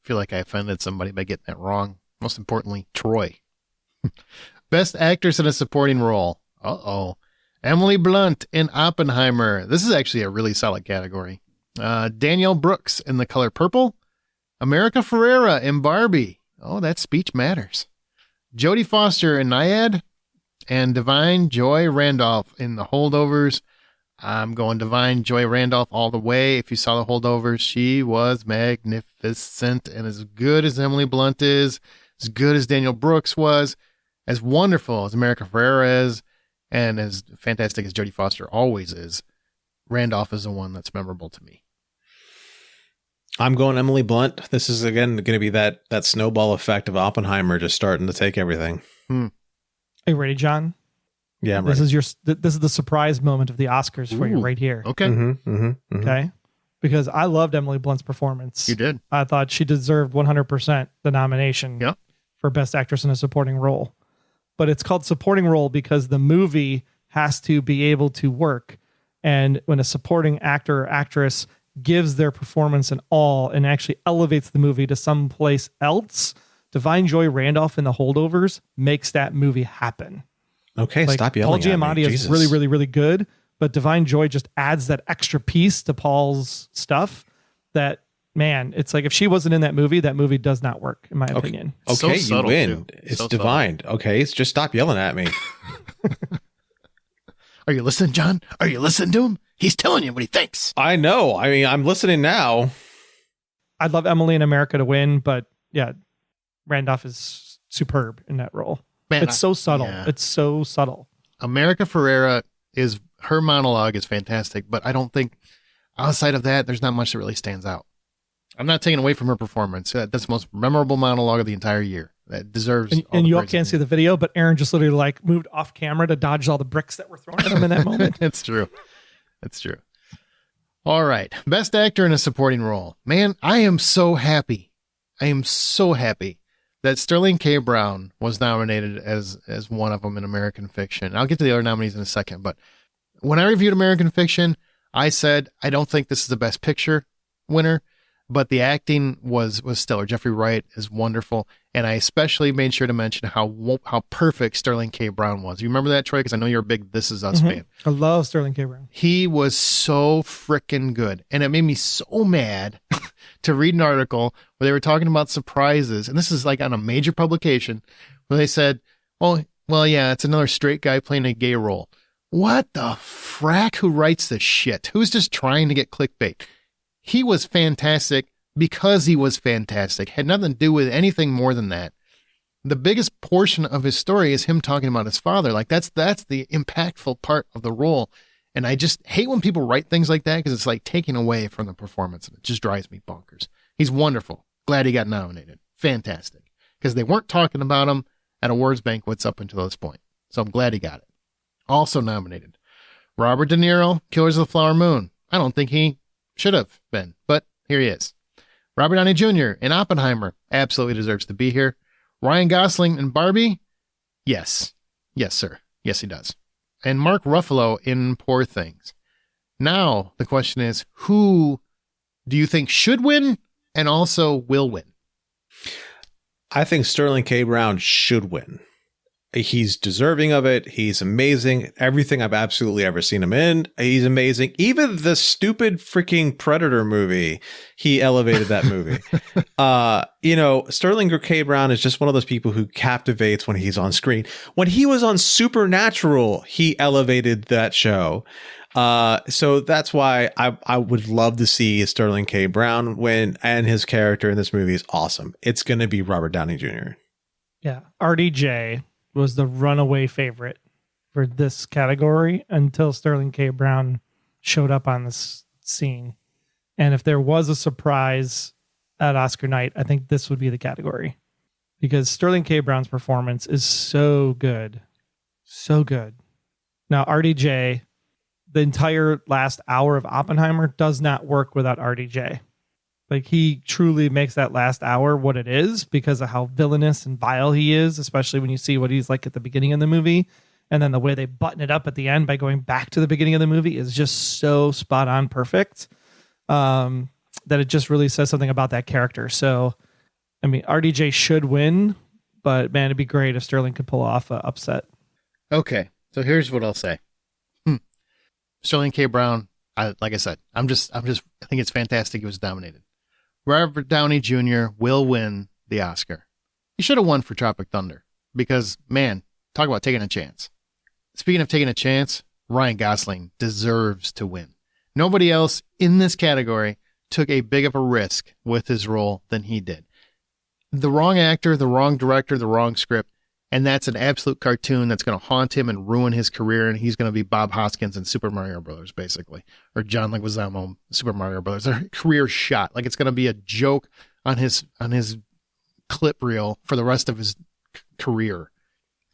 feel like I offended somebody by getting that wrong. Most importantly, Troy. Best Actress in a Supporting Role. Uh-oh. Emily Blunt in Oppenheimer. This is actually a really solid category. Danielle Brooks in The Color Purple. America Ferrera in Barbie. Oh, that speech matters. Jodie Foster in Nyad. And Divine Joy Randolph in The Holdovers. I'm going Divine Joy Randolph all the way. If you saw The Holdovers, she was magnificent and as good as Emily Blunt is, as good as Danielle Brooks was, as wonderful as America Ferrera is, and as fantastic as Jodie Foster always is. Randolph is the one that's memorable to me. I'm going Emily Blunt. This is, again, going to be that snowball effect of Oppenheimer just starting to take everything. Are you ready, John? Yeah, I'm this ready. is this is the surprise moment of the Oscars for you right here. Okay. Okay. Because I loved Emily Blunt's performance. You did. I thought she deserved 100% the nomination for Best Actress in a Supporting Role. But it's called supporting role because the movie has to be able to work. And when a supporting actor or actress gives their performance an all and actually elevates the movie to someplace else, Divine Joy Randolph in The Holdovers makes that movie happen. Okay, stop yelling Paul at me. Giamatti is Jesus. really, really, really good, but Divine Joy just adds that extra piece to Paul's stuff that, man, it's like if she wasn't in that movie does not work, in my opinion. Okay, So you subtle, win. too. It's So divine. Okay, just stop yelling at me. Are you listening, John? Are you listening to him? He's telling you what he thinks. I know. I mean, I'm listening now. I'd love Emily in America to win, but yeah, Randolph is superb in that role. Man, It's so subtle. yeah. It's so subtle. America Ferrera her monologue is fantastic, but I don't think outside of that, there's not much that really stands out. I'm not taking away from her performance. That's the most memorable monologue of the entire year. That deserves. And you all can't see the video, but Aaron just literally like moved off camera to dodge all the bricks that were thrown at him in that moment. It's true. It's true. All right. Best actor in a supporting role. Man, I am so happy. I am so happy that Sterling K. Brown was nominated as one of them in American Fiction. I'll get to the other nominees in a second, but when I reviewed American Fiction, I said, I don't think this is the best picture winner, but the acting was stellar. Jeffrey Wright is wonderful. And I especially made sure to mention how perfect Sterling K. Brown was. You remember that, Troy? Because I know you're a big This Is Us fan. I love Sterling K. Brown. He was so freaking good. And it made me so mad to read an article where they were talking about surprises. And this is like on a major publication where they said, well, yeah, it's another straight guy playing a gay role. What the frack? Who writes this shit? Who's just trying to get clickbait? He was fantastic because he was fantastic. Had nothing to do with anything more than that. The biggest portion of his story is him talking about his father. Like that's the impactful part of the role. And I just hate when people write things like that because it's like taking away from the performance. And it just drives me bonkers. He's wonderful. Glad he got nominated. Fantastic. Because they weren't talking about him at awards banquets up until this point. So I'm glad he got it. Also nominated, Robert De Niro, Killers of the Flower Moon. I don't think he should have been, but here he is. Robert Downey Jr. in Oppenheimer absolutely deserves to be here. Ryan Gosling in Barbie? Yes. Yes, sir. Yes, he does. And Mark Ruffalo in Poor Things. Now, the question is, who do you think should win and also will win? I think Sterling K. Brown should win. He's deserving of it. He's amazing. Everything I've absolutely ever seen him in, he's amazing. Even the stupid freaking Predator movie, he elevated that movie. Sterling K. Brown is just one of those people who captivates when he's on screen. When he was on Supernatural, he elevated that show. So that's why I would love to see Sterling K. Brown win, and his character in this movie is awesome. It's going to be Robert Downey Jr. Yeah. RDJ was the runaway favorite for this category until Sterling K. Brown showed up on this scene. And if there was a surprise at Oscar night, I think this would be the category, because Sterling K. Brown's performance is so good. So good. Now, RDJ, the entire last hour of Oppenheimer does not work without RDJ. Like, he truly makes that last hour what it is because of how villainous and vile he is, especially when you see what he's like at the beginning of the movie. And then the way they button it up at the end by going back to the beginning of the movie is just so spot on perfect, that it just really says something about that character. So, I mean, RDJ should win, but man, it'd be great if Sterling could pull off an upset. Okay, so here's what I'll say. Sterling K. Brown, like I said, I think it's fantastic he was nominated. Robert Downey Jr. will win the Oscar. He should have won for Tropic Thunder because, man, talk about taking a chance. Speaking of taking a chance, Ryan Gosling deserves to win. Nobody else in this category took a big of a risk with his role than he did. The wrong actor, the wrong director, the wrong script, and that's an absolute cartoon that's going to haunt him and ruin his career, and he's going to be Bob Hoskins in Super Mario Brothers, basically, or John Leguizamo in Super Mario Brothers. Their career shot. Like, it's going to be a joke on his clip reel for the rest of his career.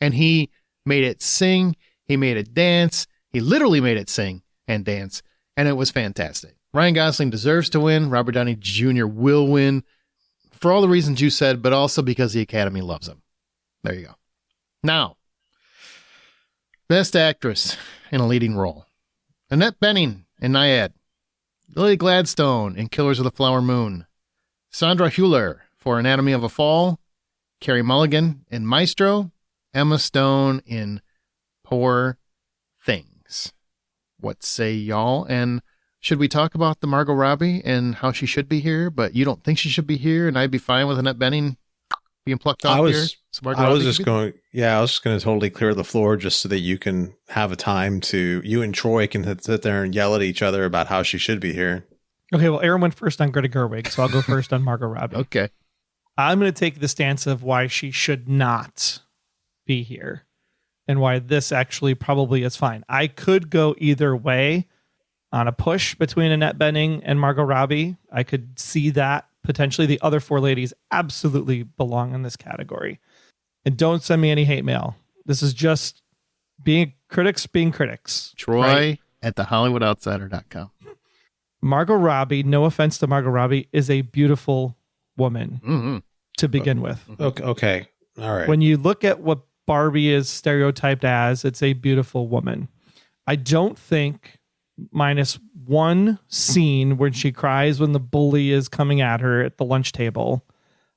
And he made it sing, he made it dance, he literally made it sing and dance, and it was fantastic. Ryan Gosling deserves to win. Robert Downey Jr. will win for all the reasons you said, but also because the Academy loves him. There you go. Now, Best Actress in a Leading Role. Annette Bening in Nyad. Lily Gladstone in Killers of the Flower Moon. Sandra Hüller for Anatomy of a Fall. Carey Mulligan in Maestro. Emma Stone in Poor Things. What say y'all? And should we talk about the Margot Robbie and how she should be here, but you don't think she should be here, and I'd be fine with Annette Bening being plucked off here? I was just going to totally clear the floor just so that you can have a time you and Troy can sit there and yell at each other about how she should be here. Okay, well, Aaron went first on Greta Gerwig, so I'll go first on Margot Robbie. Okay. I'm going to take the stance of why she should not be here and why this actually probably is fine. I could go either way on a push between Annette Bening and Margot Robbie. I could see that potentially. The other four ladies absolutely belong in this category. And don't send me any hate mail. This is just being critics. Troy right? at thehollywoodoutsiders.com. Margot Robbie, no offense to Margot Robbie, is a beautiful woman to begin with. Okay. All right. When you look at what Barbie is stereotyped as, it's a beautiful woman. I don't think, minus one scene when she cries when the bully is coming at her at the lunch table,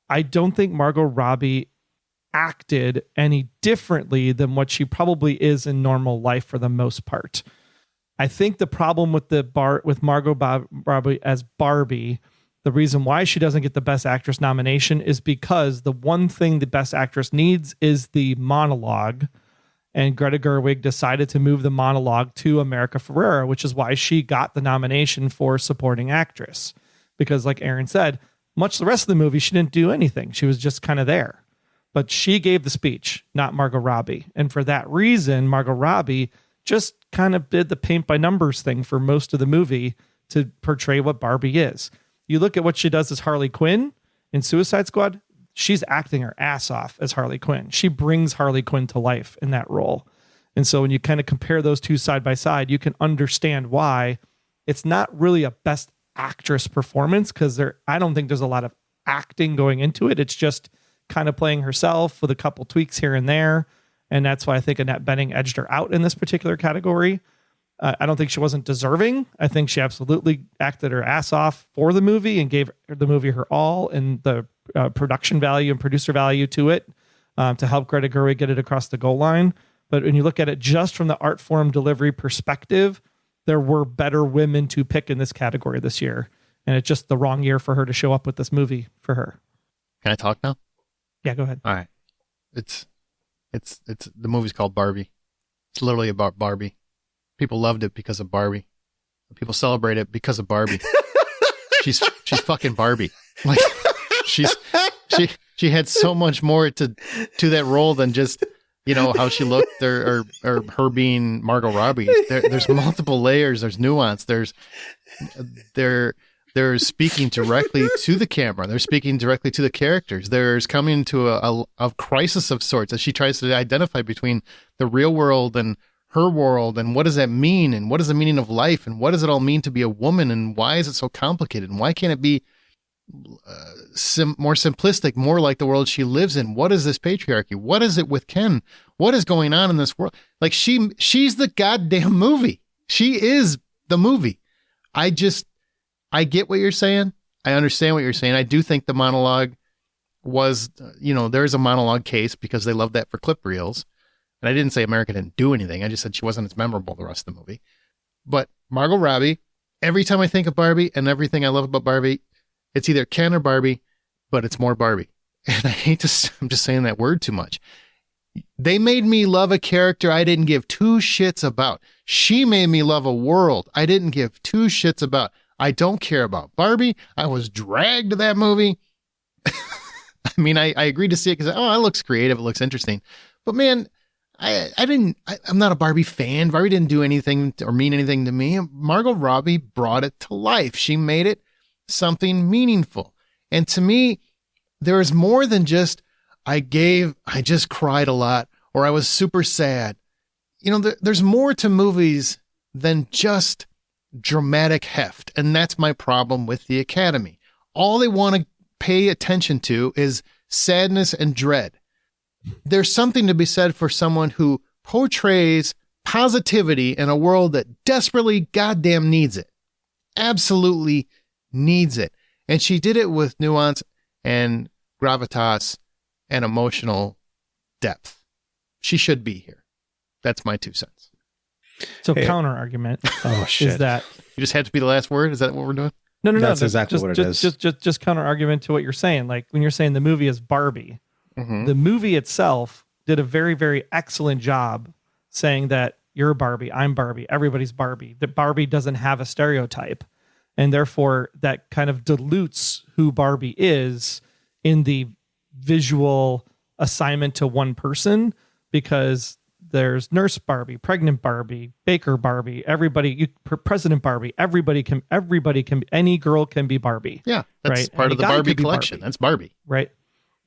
I don't think Margot Robbie acted any differently than what she probably is in normal life for the most part. I think the problem with with Margot Robbie as Barbie, the reason why she doesn't get the Best Actress nomination is because the one thing the Best Actress needs is the monologue. And Greta Gerwig decided to move the monologue to America Ferrera, which is why she got the nomination for Supporting Actress. Because like Aaron said, much the rest of the movie, she didn't do anything. She was just kind of there. But she gave the speech, not Margot Robbie. And for that reason, Margot Robbie just kind of did the paint by numbers thing for most of the movie to portray what Barbie is. You look at what she does as Harley Quinn in Suicide Squad, she's acting her ass off as Harley Quinn. She brings Harley Quinn to life in that role. And so when you kind of compare those two side by side, you can understand why it's not really a Best Actress performance, because I don't think there's a lot of acting going into it. It's just kind of playing herself with a couple tweaks here and there. And that's why I think Annette Bening edged her out in this particular category. I don't think she wasn't deserving. I think she absolutely acted her ass off for the movie and gave the movie her all, and the production value and producer value to it. to help Greta Gerwig get it across the goal line. But when you look at it just from the art form delivery perspective, there were better women to pick in this category this year. And it's just the wrong year for her to show up with this movie for her. Can I talk now? Yeah, go ahead. All right. It's the movie's called Barbie. It's literally about Barbie. People loved it because of Barbie. People celebrate it because of Barbie. she's fucking Barbie. Like she had so much more to that role than just, you know, how she looked or her being Margot Robbie. There's multiple layers. There's nuance. They're speaking directly to the camera. They're speaking directly to the characters. There's coming to a crisis of sorts as she tries to identify between the real world and her world, and what does that mean, and what is the meaning of life, and what does it all mean to be a woman, and why is it so complicated, and why can't it be more simplistic, more like the world she lives in? What is this patriarchy? What is it with Ken? What is going on in this world? Like she's the goddamn movie. She is the movie. I get what you're saying. I understand what you're saying. I do think the monologue was, there's a monologue case because they love that for clip reels. And I didn't say America didn't do anything. I just said she wasn't as memorable the rest of the movie. But Margot Robbie, every time I think of Barbie and everything I love about Barbie, it's either Ken or Barbie, but it's more Barbie. And I'm just saying that word too much. They made me love a character I didn't give two shits about. She made me love a world I didn't give two shits about. I don't care about Barbie. I was dragged to that movie. I mean, I agreed to see it because, it looks creative. It looks interesting. But man, I'm not a Barbie fan. Barbie didn't do anything or mean anything to me. Margot Robbie brought it to life. She made it something meaningful. And to me, there is more than just, I just cried a lot, or I was super sad. There's more to movies than just dramatic heft. And that's my problem with the Academy. All they want to pay attention to is sadness and dread. There's something to be said for someone who portrays positivity in a world that desperately goddamn needs it. Absolutely needs it. And she did it with nuance and gravitas and emotional depth. She should be here. That's my 2 cents. So counter argument is that you just had to be the last word. Is that what we're doing? No. That's exactly what it is. Just counter argument to what you're saying. Like when you're saying the movie is Barbie, the movie itself did a very, very excellent job saying that you're Barbie, I'm Barbie, everybody's Barbie. That Barbie doesn't have a stereotype. And therefore that kind of dilutes who Barbie is in the visual assignment to one person, because there's Nurse Barbie, Pregnant Barbie, Baker Barbie, President Barbie, everybody can, any girl can be Barbie. Yeah. That's right? part Any of the guy Barbie can be collection. Barbie, That's Barbie. right?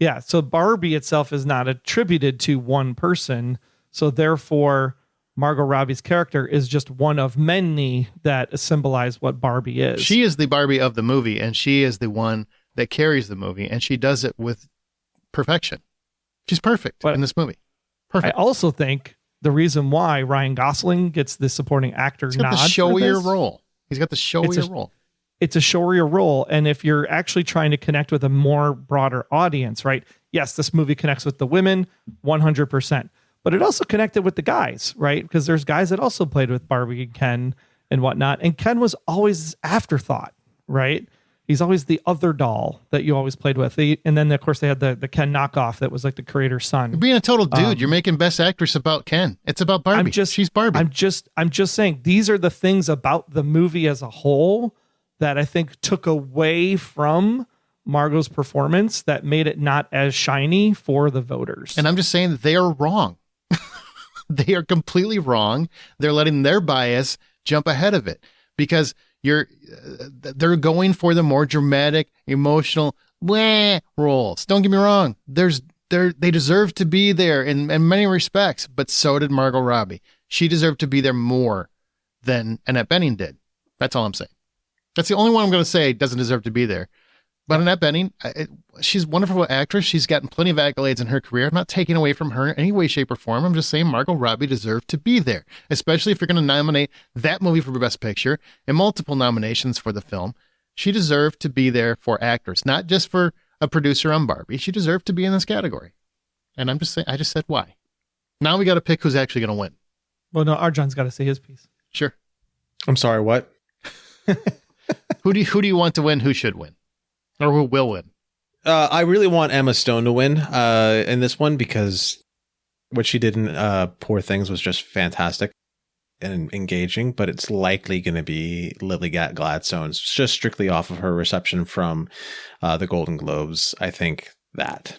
Yeah. So Barbie itself is not attributed to one person. So therefore Margot Robbie's character is just one of many that symbolize what Barbie is. She is the Barbie of the movie, and she is the one that carries the movie, and she does it with perfection. She's perfect in this movie. Perfect. I also think the reason why Ryan Gosling gets the supporting actor nod, the showier role. He's got the showier role. It's a showier role. And if you're actually trying to connect with a more broader audience, right? Yes, this movie connects with the women 100%, but it also connected with the guys, right? Because there's guys that also played with Barbie and Ken and whatnot. And Ken was always afterthought, right? He's always the other doll that you always played with. And then, of course, they had the Ken knockoff that was like the creator's son. You're being a total dude. You're making Best Actress about Ken. It's about Barbie. She's Barbie. I'm just saying these are the things about the movie as a whole that I think took away from Margot's performance that made it not as shiny for the voters. And I'm just saying that they are wrong. They are completely wrong. They're letting their bias jump ahead of it because they're going for the more dramatic, emotional roles. Don't get me wrong. They deserve to be there in many respects, but so did Margot Robbie. She deserved to be there more than Annette Bening did. That's all I'm saying. That's the only one I'm going to say doesn't deserve to be there. But Annette Bening, she's a wonderful actress. She's gotten plenty of accolades in her career. I'm not taking away from her in any way, shape, or form. I'm just saying Margot Robbie deserved to be there, especially if you're going to nominate that movie for Best Picture and multiple nominations for the film. She deserved to be there for actress, not just for a producer on Barbie. She deserved to be in this category. And I'm just saying, I just said why. Now we got to pick who's actually going to win. Well, no, Arjan's got to say his piece. Sure. I'm sorry, what? Who do you want to win? Who should win? Or who will win? I really want Emma Stone to win in this one because what she did in Poor Things was just fantastic and engaging, but it's likely going to be Lily Gladstone's just strictly off of her reception from the Golden Globes. I think that.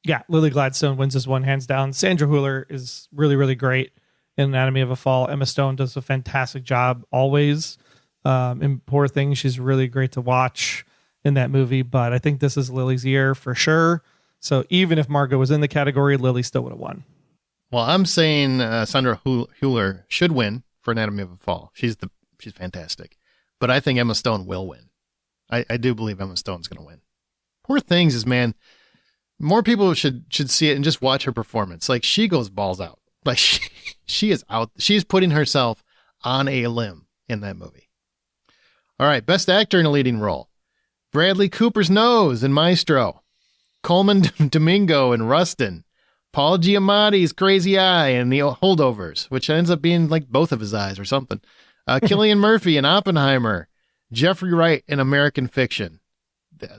Yeah, Lily Gladstone wins this one hands down. Sandra Hüller is really, really great in Anatomy of a Fall. Emma Stone does a fantastic job always. In Poor Things, she's really great to watch in that movie, but I think this is Lily's year for sure. So even if Margot was in the category, Lily still would have won. Well, I'm saying Sandra Hüller should win for Anatomy of a Fall. She's fantastic. But I think Emma Stone will win. I do believe Emma Stone's going to win. Poor Things is, man, more people should see it and just watch her performance. Like, she goes balls out. Like, she is out. She's putting herself on a limb in that movie. All right, Best Actor in a Leading Role. Bradley Cooper's nose in Maestro. Coleman Domingo in Rustin. Paul Giamatti's crazy eye in The Holdovers, which ends up being like both of his eyes or something. Cillian Murphy in Oppenheimer. Jeffrey Wright in American Fiction.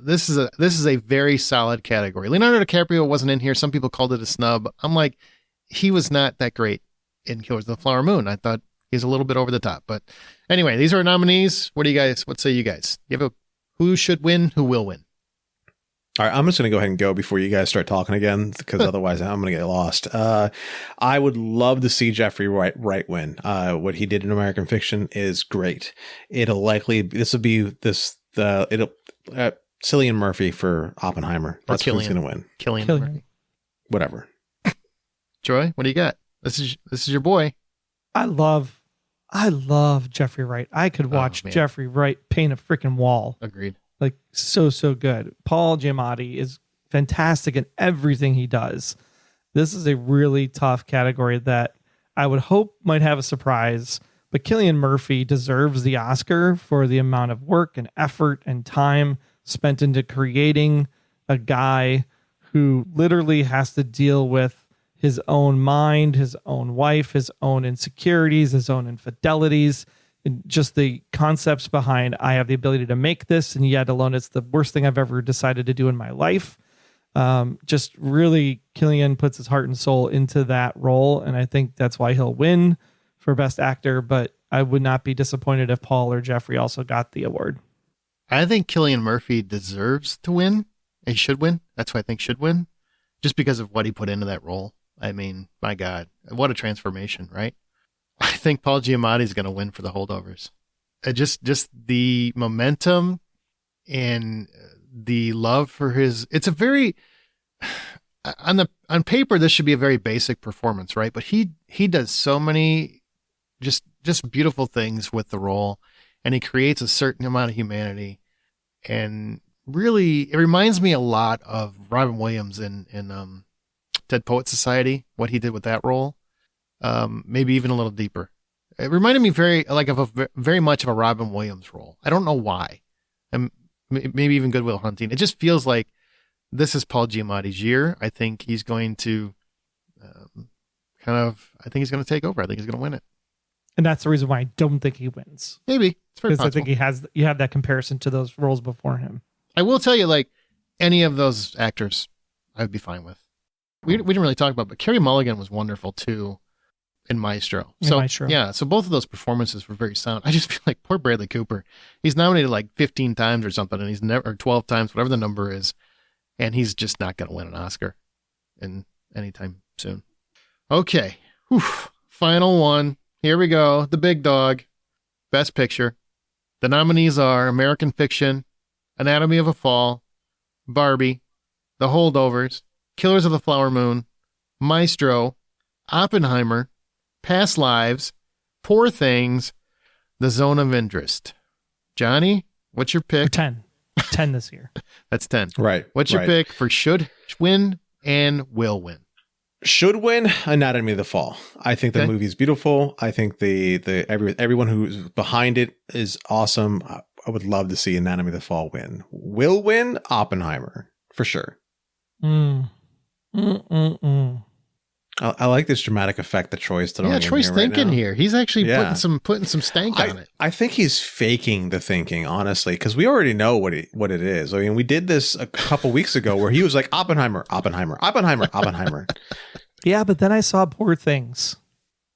This is a very solid category. Leonardo DiCaprio wasn't in here. Some people called it a snub. I'm like, he was not that great in Killers of the Flower Moon. I thought he's a little bit over the top. But anyway, these are our nominees. What say you guys? You have who should win, who will win? All right, I'm just going to go ahead and go before you guys start talking again, because otherwise I'm going to get lost. I would love to see Jeffrey Wright win. What he did in American Fiction is great. It'll likely Cillian Murphy for Oppenheimer. That's who's going to win. Cillian Murphy. Whatever. Joy, what do you got? This is your boy. I love Jeffrey Wright. I could watch Jeffrey Wright paint a freaking wall. Agreed. Like, so good. Paul Giamatti is fantastic in everything he does. This is a really tough category that I would hope might have a surprise, but Cillian Murphy deserves the Oscar for the amount of work and effort and time spent into creating a guy who literally has to deal with his own mind, his own wife, his own insecurities, his own infidelities, and just the concepts behind, I have the ability to make this, and yet alone it's the worst thing I've ever decided to do in my life. Just really, Cillian puts his heart and soul into that role, and I think that's why he'll win for Best Actor, but I would not be disappointed if Paul or Jeffrey also got the award. I think Cillian Murphy deserves to win. He should win. That's why I think should win, just because of what he put into that role. I mean, my God, what a transformation, right? I think Paul Giamatti is going to win for The Holdovers. Just the momentum and the love for it's a very, on paper, this should be a very basic performance, right? But he does so many just beautiful things with the role, and he creates a certain amount of humanity. And really, it reminds me a lot of Robin Williams in Dead Poets Society, what he did with that role. Maybe even a little deeper. It reminded me very much of a Robin Williams role. I don't know why. And maybe even Good Will Hunting. It just feels like this is Paul Giamatti's year. I think he's going to I think he's going to take over. I think he's going to win it. And that's the reason why I don't think he wins. Maybe. It's very because possible. I think you have that comparison to those roles before him. I will tell you, like, any of those actors, I'd be fine with. We didn't really talk about, but Carey Mulligan was wonderful too in Maestro. Yeah, so both of those performances were very sound. I just feel like poor Bradley Cooper. He's nominated like 15 times or something, and he's never, or 12 times, whatever the number is, and he's just not going to win an Oscar anytime soon. Okay, final one. Here we go. The big dog. Best Picture. The nominees are American Fiction, Anatomy of a Fall, Barbie, The Holdovers, Killers of the Flower Moon, Maestro, Oppenheimer, Past Lives, Poor Things, The Zone of Interest. Johnny, what's your pick? 10 this year. That's 10. Right. What's your pick for should win and will win? Should win Anatomy of the Fall. I think the movie is beautiful. I think everyone who's behind it is awesome. I would love to see Anatomy of the Fall win. Will win Oppenheimer for sure. Mm-mm-mm. I like this dramatic effect that Troy's throwing. Yeah, in Troy's here thinking right now. here. He's actually Yeah. putting some stank on it. I think he's faking the thinking, honestly, because we already know what it is. I mean, we did this a couple weeks ago where he was like, Oppenheimer, Oppenheimer, Oppenheimer, Oppenheimer. Yeah, but then I saw Poor Things.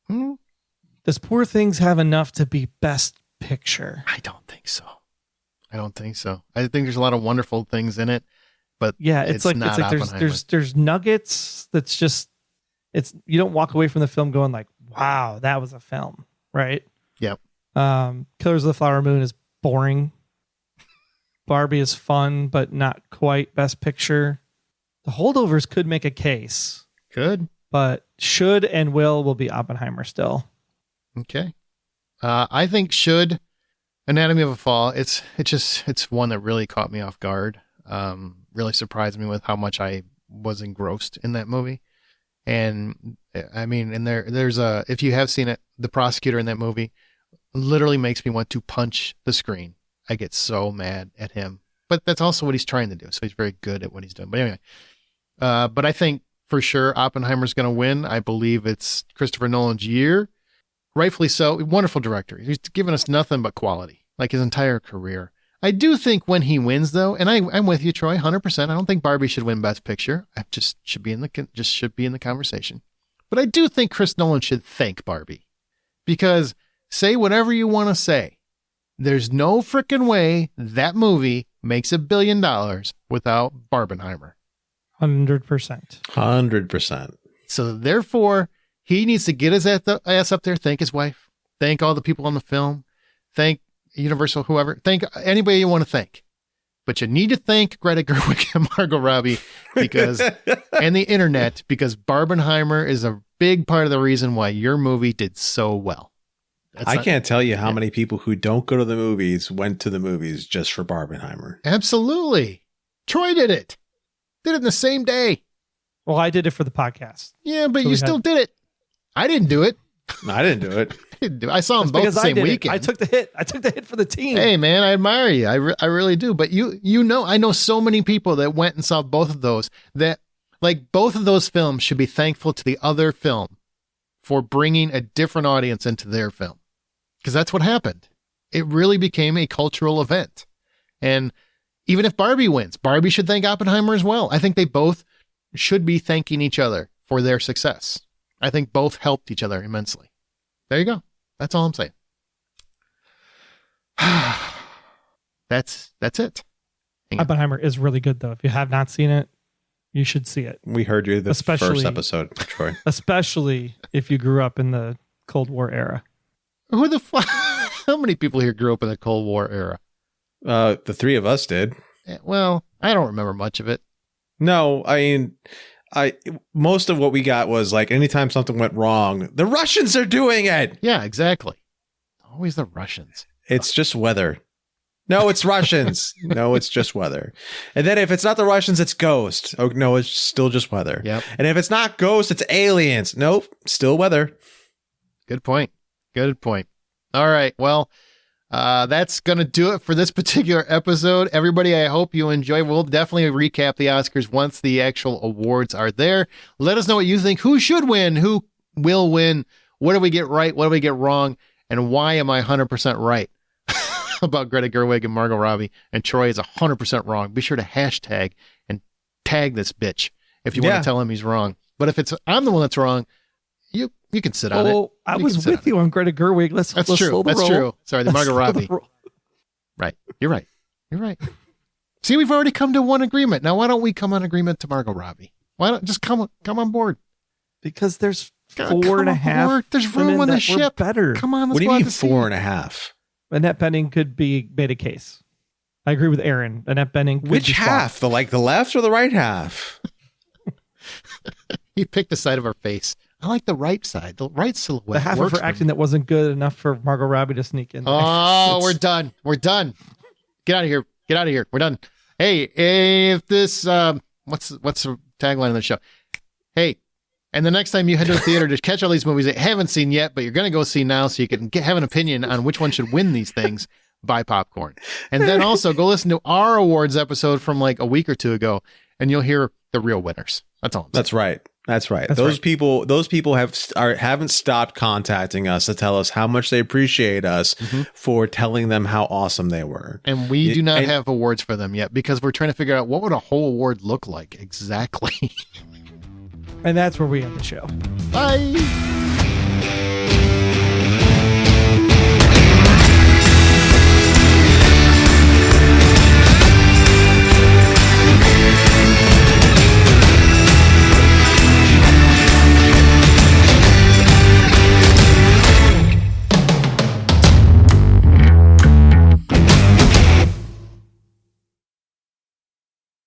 Hmm? Does Poor Things have enough to be Best Picture? I don't think so. I think there's a lot of wonderful things in it, but Yeah, it's like not there's nuggets that's just you don't walk away from the film going like, wow, that was a film, right? Yep. Killers of the Flower Moon is boring. Barbie is fun, but not quite Best Picture. The Holdovers could make a case, Good. but should and will be Oppenheimer still. Okay. I think should Anatomy of a Fall. It's one that really caught me off guard. Really surprised me with how much I was engrossed in that movie. And I mean, and there's if you have seen it, the prosecutor in that movie literally makes me want to punch the screen. I get so mad at him, but that's also what he's trying to do. So he's very good at what he's doing. But anyway, but I think for sure Oppenheimer's going to win. I believe it's Christopher Nolan's year. Rightfully so. Wonderful director. He's given us nothing but quality, like his entire career. I do think when he wins, though, and I'm with you, Troy, 100%. I don't think Barbie should win Best Picture. I should be in the conversation. But I do think Chris Nolan should thank Barbie, because say whatever you want to say, there's no freaking way that movie makes $1 billion without Barbenheimer. 100%. 100%. So therefore, he needs to get his ass up there, thank his wife, thank all the people on the film, thank Universal, whoever, thank anybody you want to thank. But you need to thank Greta Gerwig and Margot Robbie and the internet, because Barbenheimer is a big part of the reason why your movie did so well. I can't tell you how many people who don't go to the movies went to the movies just for Barbenheimer. Absolutely. Troy did it. Did it in the same day. Well, I did it for the podcast. Yeah, but you still did it. I didn't do it. I didn't do it. I saw them both the same weekend. I took the hit. I took the hit for the team. Hey, man, I admire you. I really do. But I know so many people that went and saw both of those, that like both of those films should be thankful to the other film for bringing a different audience into their film. Because that's what happened. It really became a cultural event. And even if Barbie wins, Barbie should thank Oppenheimer as well. I think they both should be thanking each other for their success. I think both helped each other immensely. There you go. That's all I'm saying. That's it. Oppenheimer is really good, though. If you have not seen it, you should see it. We heard you the first episode, Troy. Especially if you grew up in the Cold War era. Who the fuck? How many people here grew up in the Cold War era? The three of us did. Well, I don't remember much of it. No, I mean, most of what we got was like anytime something went wrong, the Russians are doing it. Yeah, exactly. Always the Russians. It's just weather. No, it's Russians. No, it's just weather. And then if it's not the Russians, it's Ghost. Oh, no, it's still just weather. Yep. And if it's not Ghost, it's aliens. Nope, still weather. Good point. Good point. All right. Well, that's going to do it for this particular episode. Everybody, I hope you enjoy. We'll definitely recap the Oscars once the actual awards are there. Let us know what you think. Who should win? Who will win? What do we get right? What do we get wrong? And why am I 100% right about Greta Gerwig and Margot Robbie? And Troy is 100% wrong. Be sure to hashtag and tag this bitch if you want to tell him he's wrong. But if I'm the one that's wrong, you can sit on it. I was with you on Greta Gerwig. Let's true. Slow the That's roll. true. Sorry, the Margot Robbie. Right. You're right. See, we've already come to one agreement. Now, why don't we come on agreement to Margot Robbie? Why don't just come on board? Because there's 4.5. There's room on the ship. Better. Come on. What do you mean 4.5? Annette Bening could be made a case. I agree with Aaron. Annette Bening. Which half? The left or the right half? You picked the side of her face. I like the right side. The right silhouette. The half of her acting that wasn't good enough for Margot Robbie to sneak in. Oh, we're done. Get out of here. We're done. Hey, if this, what's the tagline of the show? Hey, and the next time you head to the theater to catch all these movies that you haven't seen yet, but you're going to go see now so you can have an opinion on which one should win these things, buy popcorn. And then also go listen to our awards episode from like a week or two ago and you'll hear the real winners. That's all. That's right. That's right. That's those right. people, haven't stopped contacting us to tell us how much they appreciate us for telling them how awesome they were. And we do not have awards for them yet because we're trying to figure out what would a whole award look like exactly. And that's where we end the show. Bye.